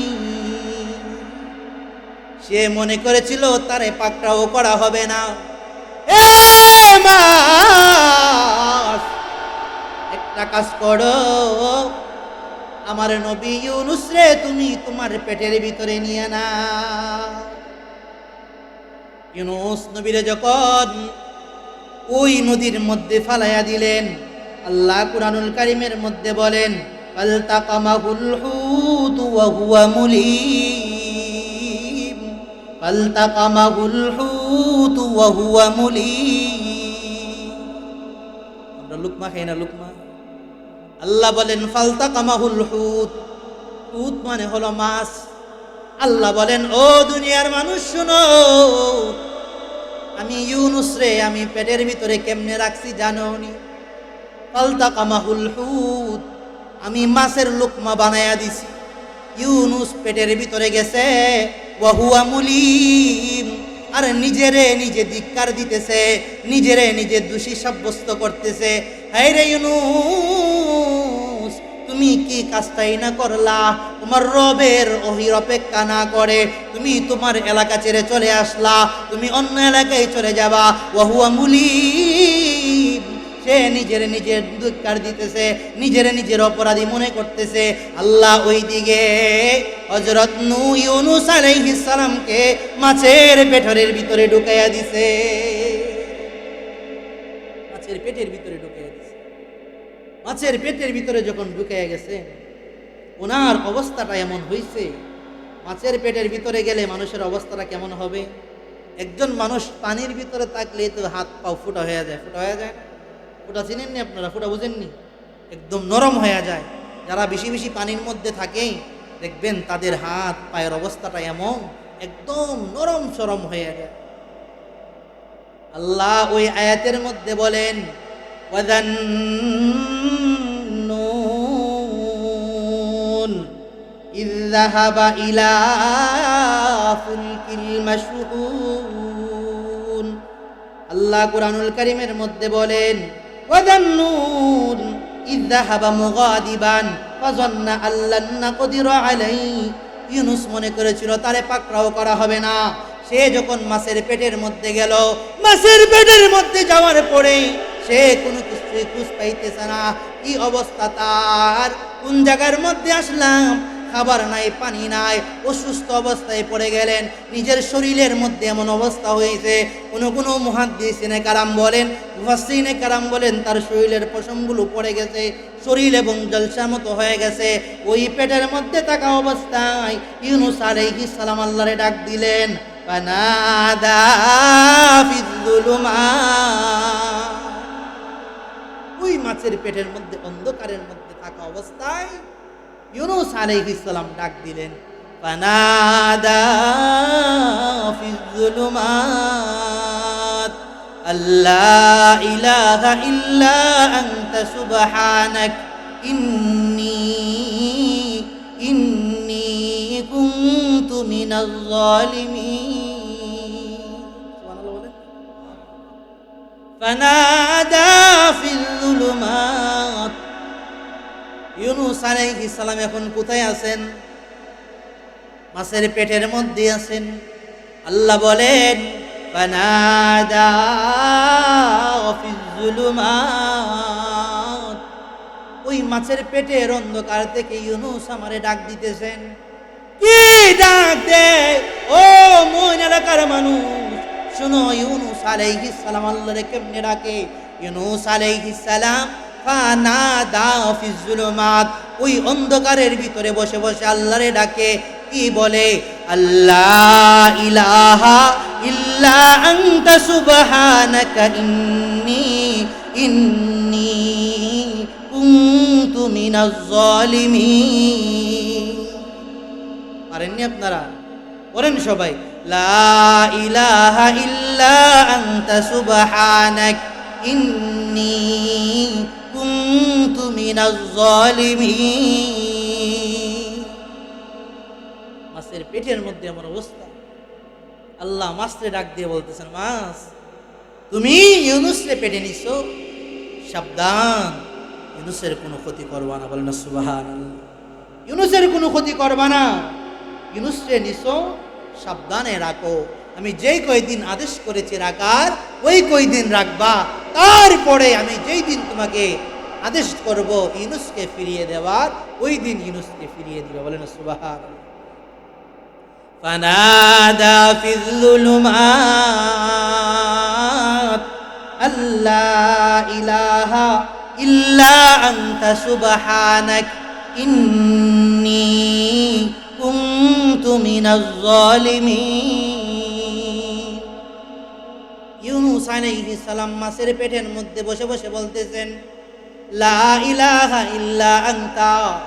সে মনে করেছিল তারে পাকড়াও করা হবে না। এ মাছ, একটা কাজ করো, আমার নবী ইউনুস রে তুমি তোমার পেটের ভিতরে নিয়ে না। ইউনুস নবীরে যখন ওই নদীর মধ্যে ফালাইয়া দিলেন, আল্লাহ কুরআনুল কারীমের মধ্যে বলেন, ফালতাকামাহুল হুত ওয়া হুয়া মুলিম, ফালতাকামাহুল হুত ওয়া হুয়া মুলিম। আমরা লুকমা খাই না, লুকমা। আল্লাহ বলেন ফালতাকামাহুল হুত, হুত মানে হলো মাছ। আল্লাহ বলেন, ও দুনিয়ার মানুষ শুনো, আমি ইউনুস রে আমি পেটের ভিতরে কেমনে রাখছি জানোনি? ফালতাকামাহুল হুত, আমি মাছের লুকমা বানায়া দিছি। ইউনুস পেটের ভিতরে গেছে, ওয়া হুয়া মুলিম, আর নিজেরে নিজে ধিক্কার দিতেছে, নিজেরে নিজে দোষী সাব্যস্ত করতেছে। হায়রে ইউনুস, তুমি কি কাজটাই না করলা? তোমার রবের ওহির অপেক্ষা না করে তুমি তোমার এলাকা ছেড়ে চলে আসলা, তুমি অন্য এলাকায় চলে যাবা। ওয়া হুয়া মুলিম, সে নিজের নিজের ধিক্কার দিতেছে, নিজের নিজের অপরাধী মনে করতেছে। আল্লাহ ওই দিকে হযরত ইউনুস আলাইহিস সালামকে মাছের পেটের ভিতরে ঢুকাইয়া দিছে, মাছের পেটের ভিতরে ঢুকাইয়া দিছে। মাছের পেটের ভিতরে যখন ঢুকাইয়া গেছে, ওনার অবস্থাটা এমন হইছে, মাছের পেটের ভিতরে গেলে মানুষের অবস্থাটা কেমন হবে? একজন মানুষ পানির ভিতরে থাকলে তো হাত পা ফুটা হয়ে যায়, ফুটা হয়ে যায় না? ফুটা চিনেননি আপনারা? ফুটা বুঝেননি? একদম নরম হয়ে যায়। যারা বেশি বেশি পানির মধ্যে থাকে দেখবেন তাদের হাত পায়ের অবস্থাটা এমন একদম নরম সরম হয়ে যায়। আল্লাহ ওই আয়াতের মধ্যে বলেন ওয়াযান্নুন ইয যাহাবা ইলা ফুলকিল মাশহুন। আল্লাহ কুরআনুল কারীমের মধ্যে বলেন ওয়াযান্নুন ইয যাহাবা মুগাদিবান ফাযান্না আল্লান নাকদিরা আলাইহি। ইউনূস মনে করেছিল তারে পাকড়াও করা হবে না। সে যখন মাছের পেটের মধ্যে গেল, মাছের পেটের মধ্যে যাওয়ার পরে সে কোনো কিছুই খুঁজ পাইতেছে না। কি অবস্থা তার! কোন জায়গার মধ্যে আসলাম, খাবার নাই, পানি নাই, অসুস্থ অবস্থায় পড়ে গেলেন। নিজের শরীরের মধ্যে এমন অবস্থা হয়েছে, কোনো মুহাদ্দিসিনে কারাম বলেন, মুফাসসিরিনে কারাম বলেন তার শরীরের পশমগুলো পড়ে গেছে, শরীর এবং জলসা মতো হয়ে গেছে। ওই পেটের মধ্যে থাকা অবস্থায় ইউনূস আলাইহিস সালাম আল্লাহরে ডাক দিলেন, ফানাদা ফিয-যুলুমাত। ওই মাছের পেটের মধ্যে অন্ধকারের মধ্যে থাকা অবস্থায় ইউনূস আলাইহিস সালাম ডাক দিলেন, ফানাদা ফিয-যুলুমাত আল্লা ইলাহা ইল্লা আনতা সুবহানাক ইন্নী কুনতু মিনাজ জালিমিন। সুবহানাল্লাহ বলেন। ফানাদা ফিয-যুলুমাত। ইউনূস আলাইহিস সালাম এখন কোথায় আছেন? মাছের পেটের মধ্যে আছেন। আল্লাহ বলেন ফানাদা ফিয-যুলুমাত। ওই মাছের পেটের অন্ধকার থেকে ইউনূস আমারে ডাক দিতেছেন। কি ডাক দে? ও মন এলাকার মানুষ শুনো, ইউনূস আলাইহিস সালাম আল্লাহরে কেমনে ডাকে? ইউনূস আলাইহিস সালাম ফানাদা ফিয-যুলুমাত, ওই অন্ধকারের ভিতরে বসে বসে আল্লাহরে ডাকে। কি বলে? আল্লাহ ইলাহা ইল্লা আনতা সুবহানাকা ইন্নী কুনতু মিনাজ জালিমিন। পারেননি আপনারা? বলেন সবাই, লা ইলাহা ইল্লা আনতা সুবহানাক ইন্নী কুনতু মিনাজ জালিমিন। মাছের পেটের মধ্যে আমার অবস্থা। আল্লাহ মাছরে ডাক দিয়ে বলতেছেন, মাছ তুমি ইউনূসরে পেটে নিছো, সাবধান, ইউনূসের কোনো ক্ষতি করবা না। বলেন না সুবহানাল্লাহ। ইউনূসের কোনো ক্ষতি করবা না, ইউনূসরে নিছো, সাবধানে রাখো। আমি যেই কয়দিন আদেশ করেছি রাখার ওই কয়দিন রাখবা, তারপরে আমি যেই দিন তোমাকে আদেশ করব ইউনূসকে ফিরিয়ে দেওয়ার, ওই দিন ইউনূসকে ফিরিয়ে দিবে। বলেন সুবহানাল্লাহ। ফানাদা ফিয-যুলুমাত আল্লা ইলাহা ইল্লা আনতা সুবহানাক ইন্নী কুনতু মিনাজ জালিমিন। ইউনূস আলাইহিস সালাম মাছের পেটের মধ্যে বসে বসে বলতেছেন, লা ইলাহা ইল্লা আনতা,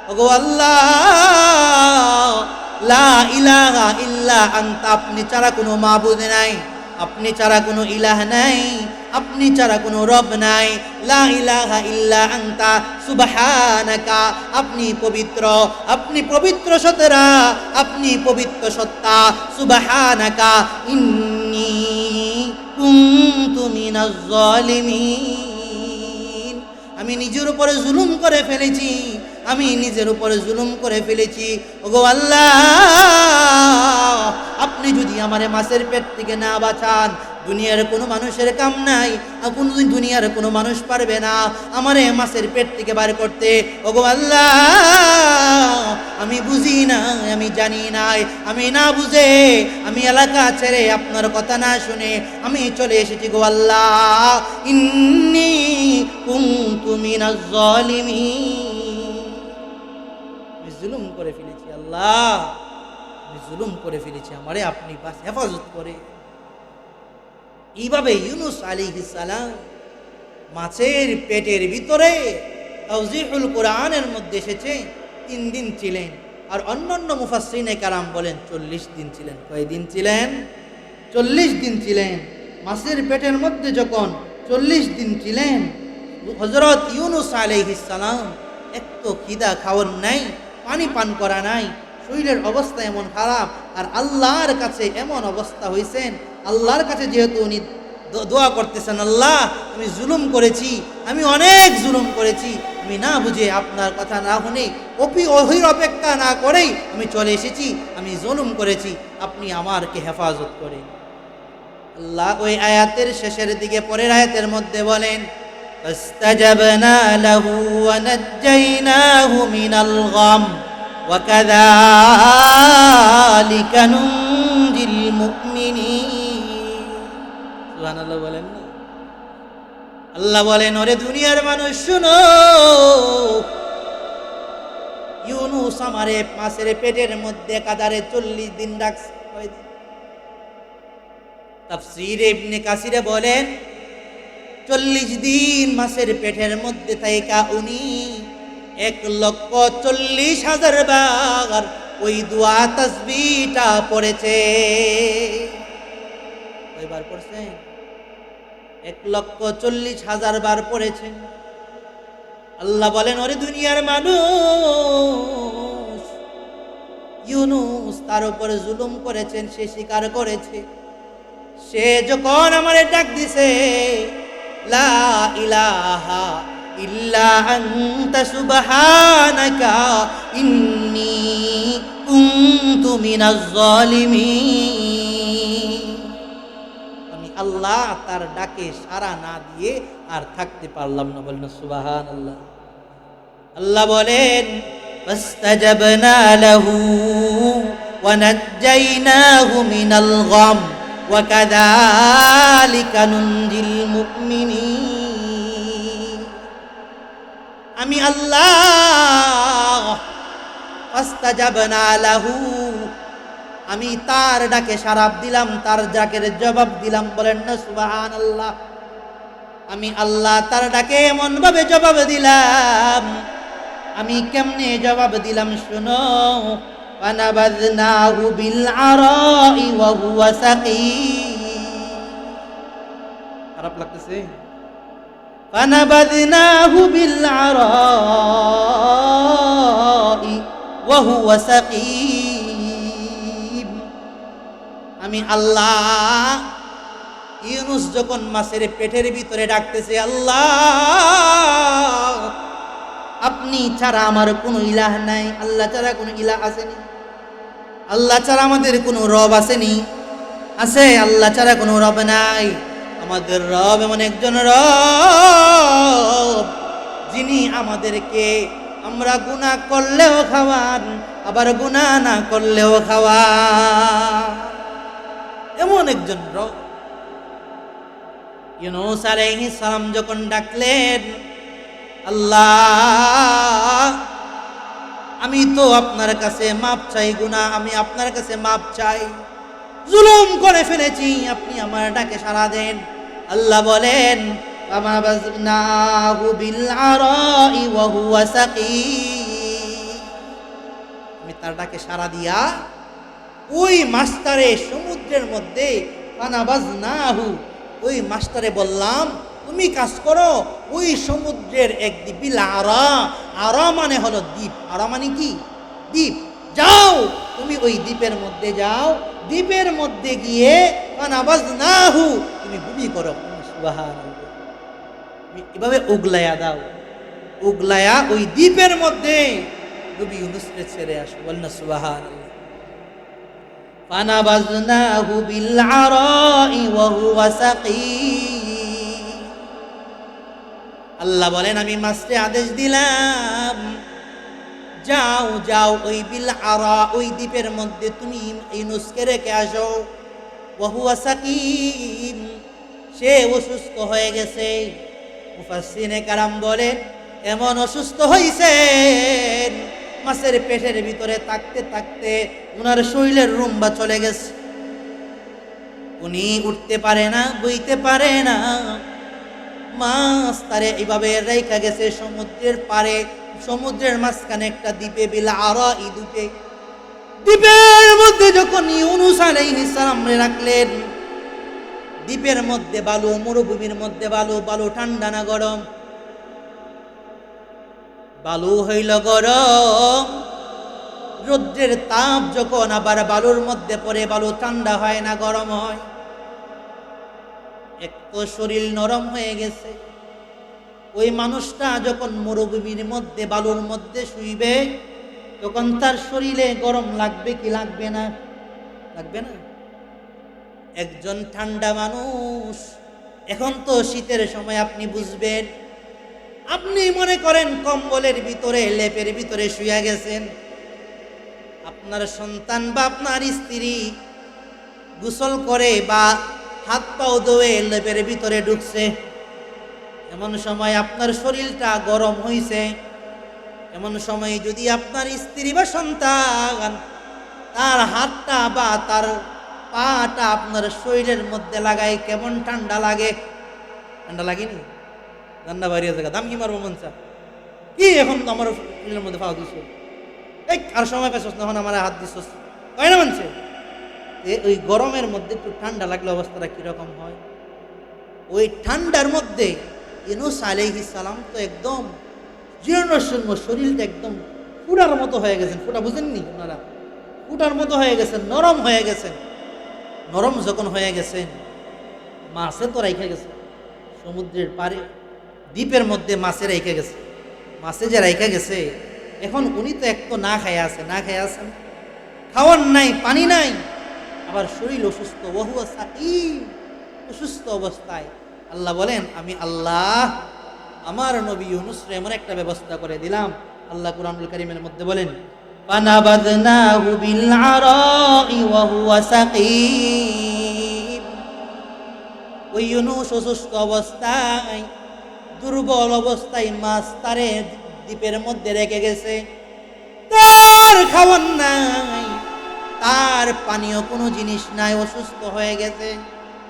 ওগো আল্লাহ, লা ইলাহা ইল্লা আনতা, আপনি ছাড়া কোনো মাবুদ নাই, আপনি ছাড়া কোনো ইলাহ নাই, আপনি ছাড়া কোনো রব নাই। লা ইলাহা ইল্লা আনতা সুবহানাকা, আপনি পবিত্র, আপনি পবিত্র সত্তা, আপনি পবিত্র সত্তা। সুবহানাকা ইন্নী কুনতু মিনাজ জালিমিন। আমি নিজের উপরে জুলুম করে ফেলেছি, আমি নিজের উপরে জুলুম করে ফেলেছি। ওগো আল্লাহ, আপনি যদি আমারে মাছের পেট থেকে না বাঁচান, দুনিয়ার কোনো মানুষের কাম নাই, কোনোদিন দুনিয়ার কোনো মানুষ পারবে না আমারে মাছের পেট থেকে বার করতে। ওগো আল্লাহ, আমি বুঝি না, আমি জানি নাই, আমি না বুঝে, আমি এলাকা ছেড়ে আপনার কথা না শুনে আমি চলে এসেছি গো আল্লাহ। ইন্নী কুনতু মিনাজ জালিমিন। আমি জুলুম করে ফেলেছি আল্লাহ, আমি জুলুম করে ফেলেছি, আমারে আপনি বাস হেফাজত করে। এইভাবে ইউনূস আলাইহিস সালাম মাছের পেটের ভিতরে তাওজিহুল কোরআনের মধ্যে এসেছে 3 দিন ছিলেন, আর অন্যান্য মুফাসসিরিনে কারাম বলেন 40 দিন ছিলেন। কয়দিন ছিলেন? 40 দিন ছিলেন। মাছের পেটের মধ্যে যখন 40 দিন ছিলেন, হযরত ইউনূস আলাইহিস সালাম একটু খিদা খাওয়ার নাই, পানি পান করা নাই, শরীরের অবস্থা এমন খারাপ, আর আল্লাহর কাছে এমন অবস্থা হয়েছেন, আল্লাহর কাছে যেহেতু উনি দোয়া করতেছেন, আল্লাহ আমি জুলুম করেছি, আমি অনেক জুলুম করেছি, আমি না বুঝে আপনার কথা না শুনে ওহির অপেক্ষা না করেই আমি চলে এসেছি, আমি জুলুম করেছি, আপনি আমারকে হেফাজত করেন। আল্লাহ ওই আয়াতের শেষের দিকে পরের আয়াতের মধ্যে বলেন, ফাস্তাজাবনা লাহু ওয়া নাজ্জাইনাহু মিনাল গাম ওয়া কাযালিকা নুনজিল মুমিনিন। সুবহানাল্লাহ বলেন না? আল্লাহ বলেন, ওরে দুনিয়ার মানুষ শুনো, ইউনূস আমারে মাছের পেটের মধ্যে কাদারে 40 দিন রাখছে। তাফসীর ইবনে কাসিরে বলেন 40 দিন মাছের পেটের মধ্যে থাইকা উনি 1,40,000 বার ওই দোয়া তাসবিহটা পড়েছে। কয়বার পড়ছেন? 1,40,000 বার পড়েছেন। আল্লাহ বলেন, ওরে দুনিয়ার মানুষ, ইউনূস তার উপর জুলুম করেছেন, সে স্বীকার করেছে। সে যখন আমারে ডাক দিছে, লা ইলাহা ইল্লা আনতা সুবহানাকা ইন্নী কুনতু মিনাজ জালিমিন, আমি আল্লাহ তার ডাকে সাড়া না দিয়ে আর থাকতে পারলাম না। বলেন সুবহানাল্লাহ। আল্লাহ বলেন, ফাস্তাজাবনা লাহু ওয়া নাজ্জাইনাহু মিনাল গাম ওয়া কাযালিকা নুনজিল মুমিনিন। আমি আল্লাহ ফাস্তাজাবনা লাহু, আমি তার ডাকে সাড়া দিলাম, তার ডাকের জবাব দিলাম। বলেন না সুবহানাল্লাহ। আমি আল্লাহ তার ডাকে এমন ভাবে জবাব দিলাম। আমি কেমনে জবাব দিলাম শুনো, ফানাবাযনাহু বিল আরাই ওয়া হুয়া সাকিম। খারাপ লাগতেছে? ফানাবাযনাহু বিল আরাই ওয়া হুয়া সাকিম। আমি আল্লাহ ইউনূস যখন মাছের পেটের ভিতরে ডাকতেছে, আল্লাহ আপনি ছাড়া আমার কোনো ইলাহ নাই, আল্লাহ ছাড়া কোনো ইলাহ আসেনি, আল্লাহ ছাড়া আমাদের কোনো রব আসেনি, আছে আল্লাহ ছাড়া কোনো রব নাই। আমাদের রব এমন একজন রব যিনি আমাদেরকে আমরা গুনাহ করলেও খাওয়ান, আবার গুনাহ না করলেও খাওয়ান, এমন একজন রব। ইউনূস আলাইহিস সালাম যখন ডাকলেন, আল্লাহ আমি তো আপনার কাছে মাপ চাই, গুনাহ আমি আপনার কাছে মাপ চাই, জুলুম করে ফেলেছি, আপনি আমার ডাকে সাড়া দেন। আল্লাহ বলেন, ফামাবাযনাহু বিল আরাই ওয়া হুয়া সাকিম। আমি তার ডাকে সাড়া দিয়া ওই মাস্টারে সমুদ্রের মধ্যে, ফানাবাযনাহু, ওই মাস্টারে বললাম তুমি কাজ করো ওই সমুদ্রের এক দ্বীপিল আরা, আরা মানে হলো দ্বীপ, আরা মানে কি? দ্বীপ। যাও তুমি ওই দ্বীপের মধ্যে যাও, দ্বীপের মধ্যে গিয়ে ফানাবাযনাহু, তুমি ডুবি করো। সুবহানাল্লাহ। তুমি এভাবে উগলায়া দাও, উগলায়া ওই দ্বীপের মধ্যে ডুবি ইউনূসকে ছেড়ে আসো। বলেন না সুবহানাল্লাহ। ফানাবাযনাহু বিল আরাই ওয়া হুয়া সাকিম। আল্লাহ বলেন, আমি মাছকে আদেশ দিলাম, যাও যাও ওই বিল আরা, ওই দ্বীপের মধ্যে তুমি ইউনূসকে রেখে আসো। ওয়া হুয়া সাকিম, সে অসুস্থ হয়ে গেছে। মুফাসসিরিনে কারাম বলেন, এমন অসুস্থ হইছেন মাছের পেটের ভিতরে থাকতে থাকতে উনার শরীরের রুম্বা চলে গেছে, উনি উঠতে পারে না, বইতে পারে না। মাছ তারে এইভাবে রেখা গেছে সমুদ্রের পারে, সমুদ্রের মাঝখানে একটা দ্বীপে, বিল আরাই দ্বীপে। দ্বীপের মধ্যে যখন ইউনূস আলাইহিস সালাম রাখলেন, দ্বীপের মধ্যে বালু, মরুভূমির মধ্যে বালু, বালু ঠান্ডা না গরম? বালু হইল গরম। রৌদ্রের তাপ যখন আবার বালুর মধ্যে পড়ে, বালু ঠান্ডা হয় না গরম হয়? এক তো শরীর নরম হয়ে গেছে। ওই মানুষটা যখন মরুভূমির মধ্যে বালুর মধ্যে শুইবে, তখন তার শরীরে গরম লাগবে কি লাগবে না? লাগবে না? একজন ঠান্ডা মানুষ, এখন তো শীতের সময়, আপনি বুঝবেন। আপনি মনে করেন কম্বলের ভিতরে, লেপের ভিতরে শুয়ে গেছেন, আপনার সন্তান বা আপনার স্ত্রী গোসল করে বা হাত পাও ধুয়ে লেপের ভিতরে ঢুকছে, এমন সময় আপনার শরীরটা গরম হইছে। এমন সময় যদি আপনার স্ত্রী বা সন্তান তার হাতটা বা তার পাটা আপনার শরীরের মধ্যে লাগায়, কেমন ঠান্ডা লাগে? ঠান্ডা লাগেনি? ঠান্ডা বাড়িয়ে জায়গা দাম কি মারবো মনসা কি? এখন তো আমার শরীরের মধ্যে পাও দিছ, এই আর সময় পেছস না, এখন আমার হাত দিছস, তাই না? মানছে ওই গরমের মধ্যে একটু ঠান্ডা লাগলে অবস্থাটা কিরকম হয়? ওই ঠান্ডার মধ্যে ইউনূস আলাইহিস সালাম তো একদম জীর্ণশীর্ণ, শরীরটা একদম ফুটার মতো হয়ে গেছেন। ফুটা বুঝেননি ওনারা? ফুটার মতো হয়ে গেছেন, নরম হয়ে গেছেন। নরম যখন হয়ে গেছেন, মাছে তো রাইখা গেছে সমুদ্রের পারে, দ্বীপের মধ্যে মাছে রাইখা গেছে। মাছে যে রাইখা গেছে, এখন উনি তো এক তো না খাইয়া আছে, না খাইয়া আছেন, খাওয়ার নাই, পানি নাই, আবার শরীর অসুস্থ, ওহুয়া সাকিম, অসুস্থ অবস্থায়। আল্লাহ বলেন, আমি আল্লাহ আমার নবী ইউনূসের এমন একটা ব্যবস্থা করে দিলাম। আল্লাহ কুরআনুল কারীমের মধ্যে বলেন, ফানাবাযনাহু বিল আরাই ওয়া হুয়া সাকিম। ওই ইউনূস অসুস্থ অবস্থায়, দুর্বল অবস্থায় মাছ তারে দ্বীপের মধ্যে রেখে গেছে। তার খাওয়ার নাই, তার পানীয় কোনো জিনিস নাই, অসুস্থ হয়ে গেছে।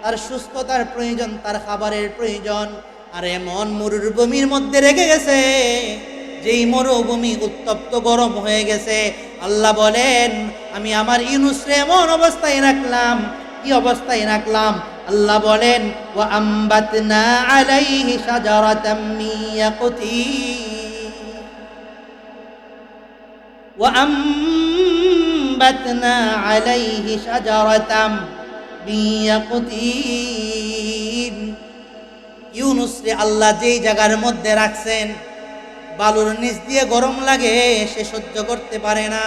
তার সুস্থতার প্রয়োজন, তার খাবারের প্রয়োজন। আর এমন মরুভূমির মধ্যে রেখে গেছে, যেই মরুভূমি উত্তপ্ত গরম হয়ে গেছে। আল্লাহ বলেন, আমি আমার ইউনূসকে এমন অবস্থায় রাখলাম। কি অবস্থায় রাখলাম? আল্লাহ বলেন, ওয়া আম্বাতনা আলাইহি শাজারাতাম মিন ইয়াকুতিন, ওয়া আম্বাতনা আলাইহি শাজারাতাম মিন ইয়াকুতিন। ইউনূসকে আল্লাহ যেই জায়গার মধ্যে রাখছেন, বালুর নিচ দিয়ে গরম লাগে, সে সহ্য করতে পারে না।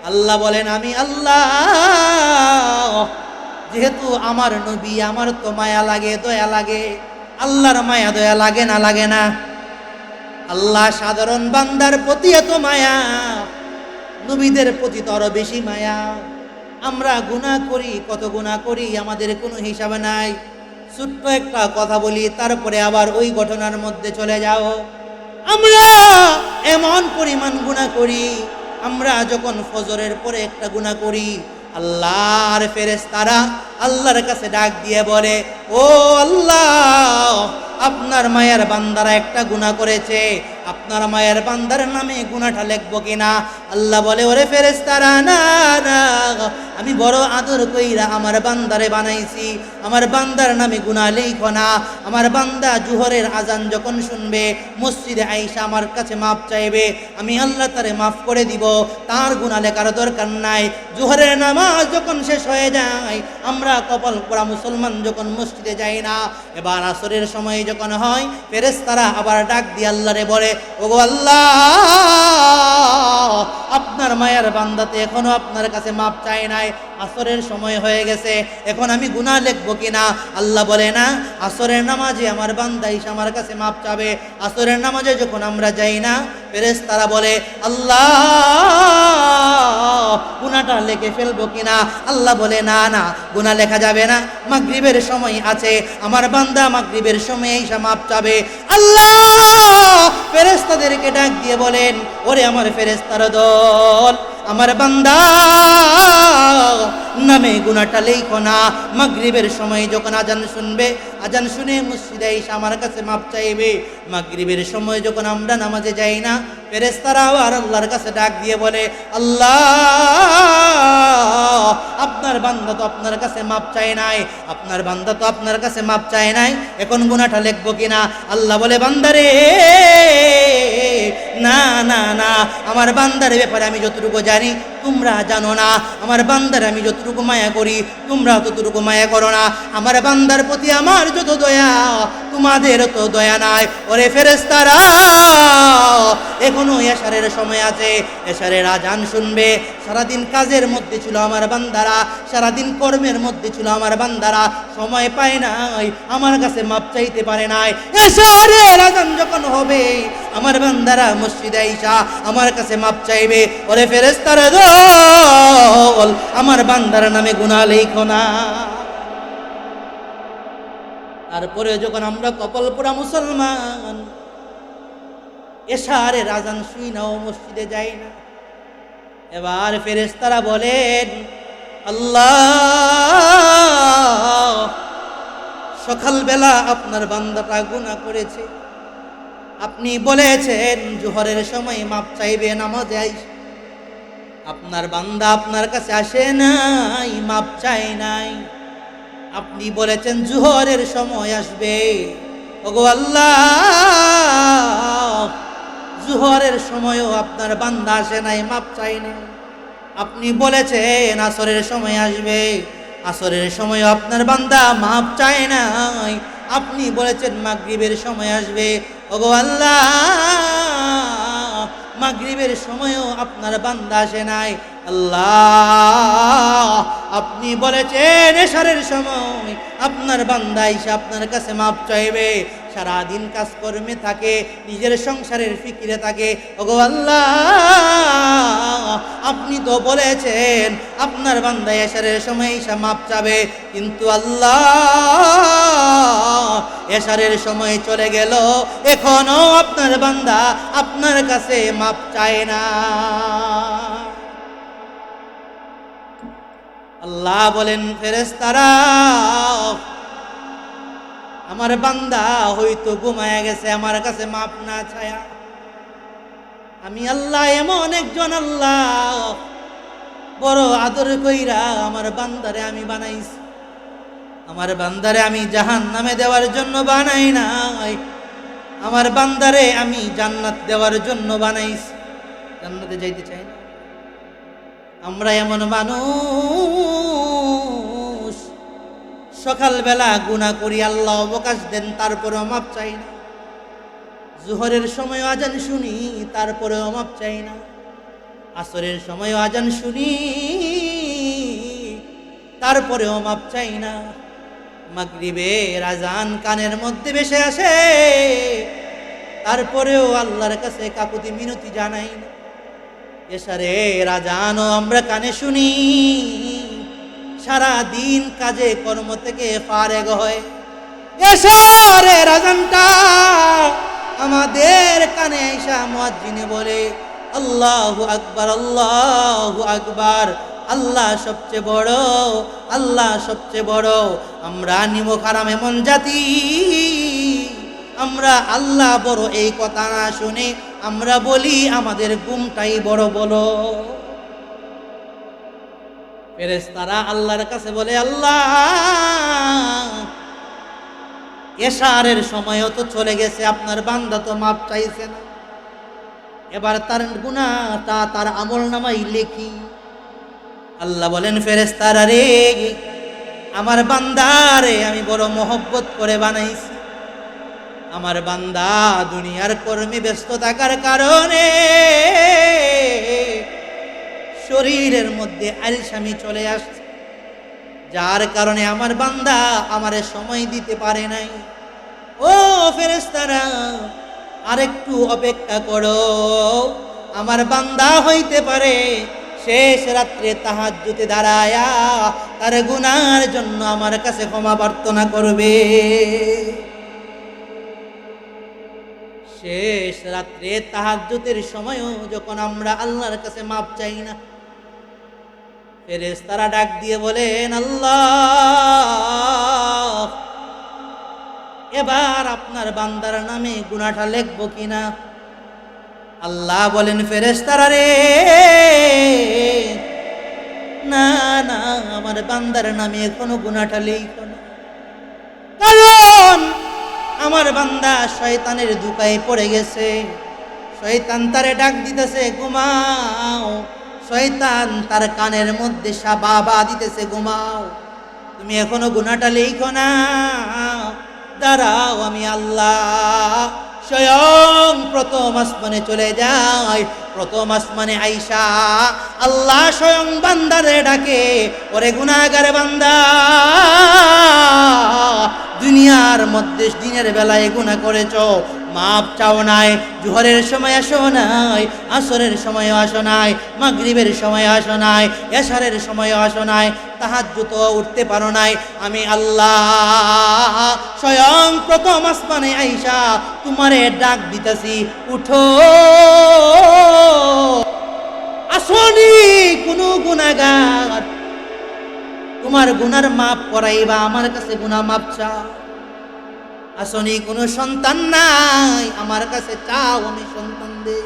আল্লাহ বলেন, আমি আল্লাহ, যেহেতু আমার নবী, আমার তো মায়া লাগে, দয়া লাগে। আল্লাহর মায়া দয়া লাগে না? লাগে না? আল্লাহ সাধারণ বান্দার প্রতি এত মায়া, নবীদের প্রতি তো আরো বেশি মায়া। আমরা গুনাহ করি, কত গুনাহ করি, আমাদের কোনো হিসাব নাই। ছোট্ট একটা কথা বলি, তারপরে আবার ওই ঘটনার মধ্যে চলে যাও। আমরা এমন পরিমাণ গুনাহ করি, আমরা যখন ফজরের পরে একটা গুনাহ করি, আল্লাহর ফেরেশতারা আল্লাহর কাছে ডাক দিয়ে বলে, ও আল্লাহ, আপনার মায়ের বান্দারা একটা গুনাহ করেছে, আপনার মায়ের বান্দার নামে গুনাহটা লিখবো কিনা? আল্লাহ বলে, ওরে ফেরেশতারা, না না, আমি বড় আদর কইরা আমার বান্দারে বানাইছি, আমার বান্দার নামে গুনাহ লিখো না। আমার বান্দা জোহরের আজান যখন শুনবে, মসজিদে আইসা আমার কাছে মাপ চাইবে, আমি আল্লাহ তারে মাফ করে দিব, তার গুনাহ লেখার দরকার নাই। জোহরের নামাজ যখন শেষ হয়ে যায়, আমরা কপাল পোড়া মুসলমান যখন মসজিদে যাই না, এবার আসরের সময় যখন হয়, ফেরেশতারা আবার ডাক দিয়ে আল্লাহরে বলে, ওগো আল্লাহ, আপনার মায়ের বান্দাতে এখনো আপনার কাছে মাপ চায় নাই, আসরের সময় হয়ে গেছে, এখন আমি গুনাহ লিখবো কিনা? আল্লাহ বলে, না, আসরের নামাজে আমার বান্দা এসে আমার কাছে মাপ চাবে। আসরের নামাজে যখন আমরা যাই না, ফেরেশতারা বলে, আল্লাহ, গুনাহটা লিখে ফেলবো কিনা? আল্লাহ বলে, না না, গুনাহ লেখা যাবে না, মাগরিবের সময় আছে, আমার বান্দা মাগরিবের সময় এসে মাপ চাবে। আল্লাহ ফেরেশতাদেরকে ডাক দিয়ে বলেন, ওরে আমার ফেরেশতার দল, আমার বান্দা নামে গুনাহটা লেখো না। মাগরিবের সময় যখন আজান শুনবে, আজান শুনে মসজিদে এসে আমার কাছে মাপ চাইবে। মাগরিবের সময় যখন আমরা নামাজে যাই না, ফেরেশতারাও আর আল্লাহর কাছে ডাক দিয়ে বলে, আল্লাহ আপনার বান্দা তো আপনার কাছে মাপ চায় নাই, আপনার বান্দা তো আপনার কাছে মাপ চায় নাই, এখন গুনাহটা লিখবো কিনা? আল্লাহ বলে, বান্দারে না না না, আমার বান্দার ব্যাপারে আমি যতটুকু জানি তোমরা জানো না। আমার বান্দার আমি যতটুকু মায়া করি তোমরা ততটুকু মায়া করো না। আমার বান্দার প্রতি আমার যত দয়া তোমাদের তো দয়া নাই। ওরে ফেরেশতারা, এখনো এশারের সময় আছে, এশারের আজান শুনবে। সারাদিন কাজের মধ্যে ছিল আমার বান্দারা, সারাদিন কর্মের মধ্যে ছিল আমার বান্দারা, সময় পায় নাই, আমার কাছে মাপ চাইতে পারে নাই। এশারের আজান যখন হবে আমার বান্দারা মসজিদে আইসা আমার কাছে মাপ চাইবে। ওরে ফেরেশতারা দল, আমার বান্দার নামে গুনাহ লেখো না। তারপরে যখন আমরা কপাল পোড়া মুসলমান এশারের আজান শুই না ও মসজিদে যাই না, এবার ফেরেশতারা বলেন, আল্লাহ সকালবেলা আপনার বান্দাটা গুনাহ করেছে, আপনি বলেছেন জোহরের সময় মাপ চাইবে নামাজে আইসা, আপনার বান্দা আপনার কাছে আসে নাই, মাপ চাই নাই, আপনি বলেছেন জোহরের সময় আসবে। ওগো আল্লাহ, জোহরের সময়ও আপনার বান্দা আসে নাই, মাপ চাই নাই। আপনি বলেছেন আসরের সময় আসবে, আসরের সময়ও আপনার বান্দা মাপ চায় নাই। আপনি বলেছেন মাগরিবের সময় আসবে। ওগো আল্লাহ, মাগরিবের সময়ও আপনার বান্দা আসে নাই। আল্লাহ, আপনি বলেছেন এশারের সময় আপনার বান্দা এসে আপনার কাছে মাপ চাইবে। সারাদিন কাজকর্মে থাকে, নিজের সংসারের ফিকিরে থাকে। ওগো আল্লাহ, আপনি তো বলেছেন আপনার বান্দা এশারের সময় এসে মাপ চাবে, কিন্তু আল্লাহ এশারের সময় চলে গেল, এখনো আপনার বান্দা আপনার কাছে মাপ চায় না। আল্লাহ বলেন, ফেরেশতারা আমার বান্দা হয়তো ঘুমায়া গেছে, আমার কাছে মাপ না চায়া। আমি আল্লাহ এমন একজন আল্লাহ, বড় আদর কইরা আমার বান্দারে আমি বানাইছি। আমার বান্দারে আমি জাহান্নামে দেওয়ার জন্য বানাই নাই, আমার বান্দারে আমি জান্নাত দেওয়ার জন্য বানাইছি। জান্নাতে যাইতে চাই না। আমরা এমন মানুষ, সকালবেলা গুনাহ করি, আল্লাহ অবকাশ দেন, তারপরেও মাপ চাই না। জোহরের সময় আজান শুনি, তারপরেও মাপ চাই না। আসরের সময় আজান শুনি, তারপরেও মাপ চাই না। মাগরিবের আজান কানের মধ্যে ভেসে আসে, তারপরেও আল্লাহর কাছে কাকুতি মিনতি জানাই না। এশারের আজানও আমরা কানে শুনি, সারা দিন কাজে কর্ম থেকে ফারেগ হয়। এশারের আজানটা আমাদের কানে আইসা মুয়াজ্জিনে বলে, আল্লাহু আকবার, আল্লাহু আকবার, আল্লাহ সবচেয়ে বড়, আল্লাহ সবচেয়ে বড়। আমরা নিমক হারাম এমন জাতি, আমরা আল্লাহ বড় এই কথা না শুনে আমরা বলি আমাদের ঘুমটাই বড় বলো। ফেরেশতারা আল্লাহর কাছে বলে, আল্লাহ এশারের সময়ও তো চলে গেছে, আপনার বান্দা তো মাপ চাইছে না, এবার তার গুনাহটা তার আমলনামায় লিখি। আল্লাহ বলেন, ফেরেশতারা রে, আমার বান্দারে আমি বড় মহব্বত করে বানাইছি। আমার বান্দা দুনিয়ার কর্মে ব্যস্ত থাকার কারণে শরীরের মধ্যে আলসামি চলে আসছে, যার কারণে আমার বান্দা আমারে সময় দিতে পারে নাই। ও ফেরেশতারা, আরেকটু অপেক্ষা করো, আমার বান্দা হইতে পারে শেষ রাত্রে তাহাজ্জুদে দাঁড়ায়া তার গুনার জন্য আমার কাছে ক্ষমা প্রার্থনা করবে। শেষ রাত্রে তাহাজ্জুদের সময়ও যখন আমরা আল্লাহর কাছে মাপ চাই না, ফেরেশতারা ডাক দিয়ে বলেন, আল্লাহ, এবার আপনার বান্দার নামে গুনাহটা লিখবো কিনা? আল্লাহ বলেন, ফেরেশতারা রে, না না, আমার বান্দার নামে এখনো গুনাহটা লিখো না, কারণ আমার বান্দা শয়তানের ধোঁকায় পড়ে গেছে। শয়তান তারে ডাক দিতেছে, ঘুমাও। শয়তান তার কানের মধ্যে বাবা দিতেছে, ঘুমাও, তুমি এখনো গুনাহটা লিখো না, দাঁড়াও, আমি আল্লাহ স্বয়ং প্রথম আসমানে চলে যাই। প্রথম আসমানে আইসা আল্লাহ স্বয়ং বান্দারে ডাকে, ওরে গুনাহগার বান্দা, দুনিয়ার মধ্যে দিনের বেলায় গুনাহ করেছ, মাপ চাও নাই, জোহরের সময় আসো নাই, আসরের সময়ও আসো নাই, মাগরিবের সময় আসো নাই, এশারের সময়ও আসো নাই, তাহাজ্জুদ উঠতে পারো নাই, আমি আল্লাহ স্বয়ং প্রথম আসমানে আইসা তোমারে ডাক দিতেছি, উঠো। আসনি কোনো গুনাহগার, তোমার গুনার মাপ করাইবা, আমার কাছে গুনাহ মাপ চাও। আসনি কোনো সন্তান নাই, আমার কাছে চাও, আমি সন্তান দে।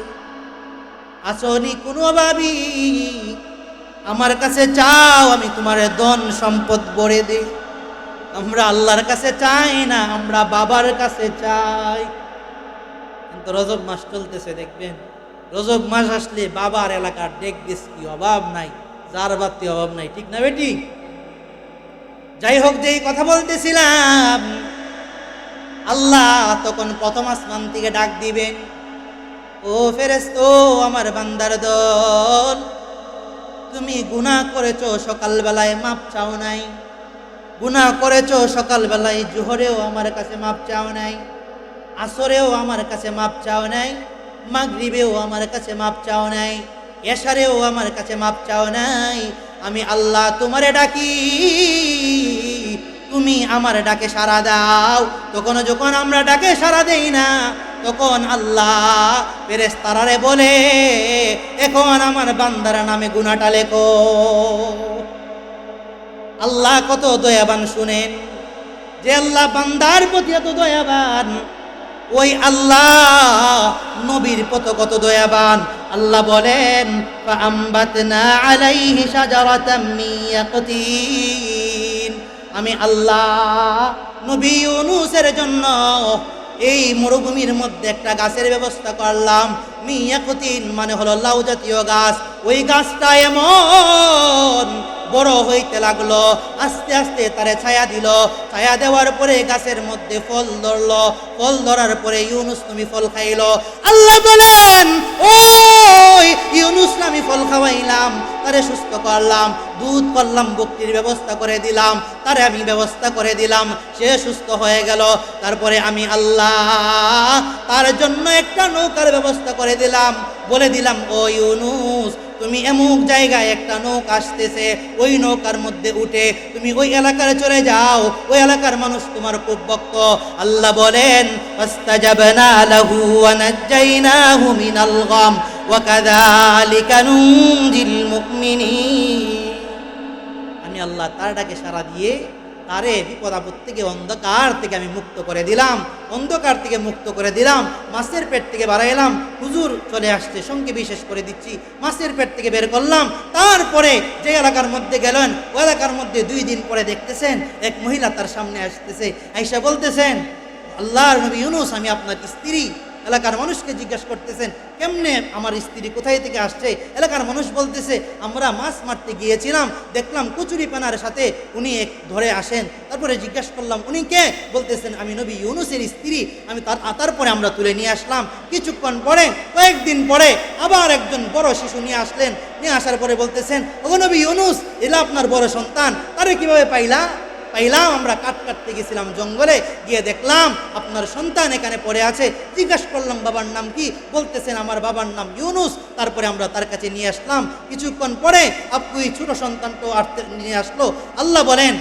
আসনি কোনো অভাবী, আমার কাছে চাও, আমি তোমার ধন সম্পদ ভরে দে। আমরা আল্লাহর কাছে চাই না, আমরা বাবার কাছে চাই। কিন্তু রজব মাস চলতেছে, দেখবেন রজব মাস আসলে বাবার এলাকার ডেক কি অভাব নাই, যার বাতি অভাব নাই, ঠিক না বেটি? যাই হোক, যেই কথা বলতেছিলাম, আল্লাহ তখন প্রথম আসমান থেকে ডাক দিবেন, ও ফেরেশতা, আমার বান্দার দল, তুমি গুনাহ করেছো, সকালবেলায় মাপ চাও নাই, গুনাহ করেছো সকালবেলায়, জোহরেও আমার কাছে মাপ চাও নাই, আসরেও আমার কাছে মাপ চাও নাই, মাগরিবেও আমার কাছে মাপ চাও নাই, এশারেও আমার কাছে মাপ চাও নাই। আমি আল্লাহ তোমারে ডাকি, তুমি আমার ডাকে সাড়া দাও। তখন যখন আমরা ডাকে সাড়া দেই না, তখন আল্লাহ ফেরেশতারারে বলে, এখন আমার বান্দার নামে গুনাহটা লেখো। আল্লাহ কত দয়াবান শুনেন, যে আল্লাহ বান্দার প্রতি এত দয়াবান, ওই আল্লাহ নবীর প্রতি কত দয়াবান। আল্লাহ বলেন, ফাআমবাতনা আলাইহি শাজারাতাম মিন ইয়াকতিন, আমি আল্লাহ নবী ইউনূসের জন্য এই মরুভূমির মধ্যে একটা গাছের ব্যবস্থা করলাম। মিন ইয়াকতিন মানে হলো লাউ জাতীয় গাছ। ওই গাছটা এমন বড় হইতে লাগলো, আস্তে আস্তে তারে ছায়া দিল। ছায়া দেওয়ার পরে গাছের মধ্যে ফল ধরলো, ফল ধরার পরে ইউনূস নবী ফল খাইলো। আল্লাহ বলেন, ওই ইউনূস নবী ফল খাওয়াইলাম, তারে সুস্থ করলাম, দুধ করলাম, বকরির ব্যবস্থা করে দিলাম, তারে আমি ব্যবস্থা করে দিলাম, সে সুস্থ হয়ে গেল। তারপরে আমি আল্লাহ তার জন্য একটা নৌকার ব্যবস্থা করে দিলাম, বলে দিলাম, ও ইউনূস, তুমি এমুক জায়গায় একটা নৌকা আসতেছে, ওই নৌকার মধ্যে উঠে তুমি ওই এলাকায় চলে যাও, ওই এলাকার মানুষ তোমার খুব ভক্ত। আল্লাহ বলেন, ফাস্তাজাবনা লাহু ওয়া নাজ্জাইনাহু মিনাল গাম ওয়া কাযালিকা নুনজিল মুমিনিন। আমি আল্লাহ তার ডাকে সাড়া দিয়ে তারে বিপদ আপদ থেকে, অন্ধকার থেকে আমি মুক্ত করে দিলাম, অন্ধকার থেকে মুক্ত করে দিলাম। মাছের পেট থেকে বাড়াইলাম, হুজুর চলে আসছে, সঙ্গে বিশেষ করে দিচ্ছি, মাছের পেট থেকে বের করলাম। তারপরে যে এলাকার মধ্যে গেলেন, ওই এলাকার মধ্যে 2 দিন পরে দেখতেছেন এক মহিলা তার সামনে আসতেছে, আইসা বলতেছেন, আল্লাহর নবী ইউনূস, আমি আপনার স্ত্রী। এলাকার মানুষকে জিজ্ঞাসা করতেছেন, কেমনে আমার স্ত্রী, কোথায় থেকে আসছে? এলাকার মানুষ বলতেছে, আমরা মাছ মারতে গিয়েছিলাম, দেখলাম কচুরি পানার সাথে উনি এক ধরে আসেন। তারপরে জিজ্ঞাসা করলাম, উনি কে? বলতেছেন, আমি নবী ইউনূসের স্ত্রী, আমি তারপরে আমরা তুলে নিয়ে আসলাম। কিছুক্ষণ পরে, কয়েকদিন পরে আবার একজন বড় শিশু নিয়ে আসলেন। নিয়ে আসার পরে বলতেছেন, ও নবী ইউনূস, এলা আপনার বড় সন্তান, তারে কিভাবে পাইলাম? আমরা কাটতে গেছিলাম, জঙ্গলে গিয়ে দেখলাম আপনার সন্তান এখানে পড়ে আছে। জিজ্ঞাসা করলাম, বাবার নাম কি? বলতেছেন, আমার বাবার নাম ইউনূস। তারপরে আমরা তার কাছে নিয়ে আসলাম। কিছুক্ষণ পরে ওই ছোট সন্তানটাও নিয়ে আসলো। আল্লাহ বলেন,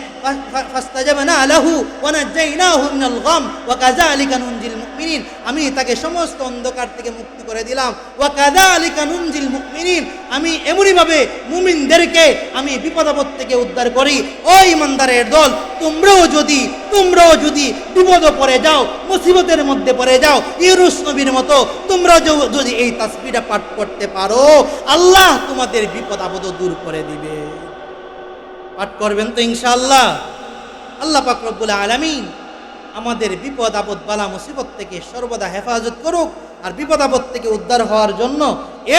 ফাস্তাজাবনা লাহু ওয়া নাজাইনাহু মিনাল গাম ওয়া কাযালিকা নুনজিল মুমিনিন, আমি তাকে সমস্ত অন্ধকার থেকে মুক্তি করে দিলাম। ওয়া কাযালিকা নুনজিল মুমিনিন, আমি এমনিভাবে মুমিনদেরকে আমি বিপদ আপদ থেকে উদ্ধার করি। ও ইমানদারের দল, তোমরাও যদি বিপদে পড়ে যাও, মুসিবতের মধ্যে পড়ে যাও, ইউনূস নবীর মতো তোমরা যদি এই তাসবিহটা পাঠ করতে পারো, আল্লাহ তোমাদের বিপদ আপদ দূর করে দিবে। পাঠ করবেন তো ইনশাআল্লাহ? আল্লাহ পাক রব্বুল আলামিন আমাদের বিপদ আপদ বালা মুসিবত থেকে সর্বদা হেফাজত করুক। আর বিপদ আপদ থেকে উদ্ধার হওয়ার জন্য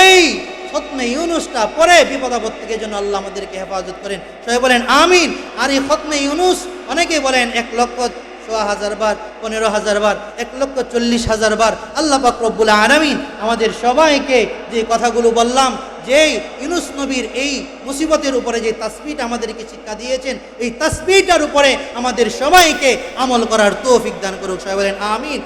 এই খতমে ইউনূসটা পরে বিপদ আপদ থেকে যেন আল্লাহ আমাদেরকে হেফাজত করেন। সবাই বলেন আমিন। আর এই খতমে ইউনূস অনেকে বলেন 1,16,000 বার, 15,000 বার, 1,40,000 বার। আল্লাহ পাক রব্বুল আলামিন আমাদের সবাইকে যে কথাগুলো বললাম, যে ইউনূস নবীর এই মুসিবতের উপরে যে তাসবিহটা আমাদেরকে শিক্ষা দিয়েছেন, এই তাসবিহটার উপরে আমাদের সবাইকে আমল করার তৌফিক দান করুক। সবাই বলেন আমিন।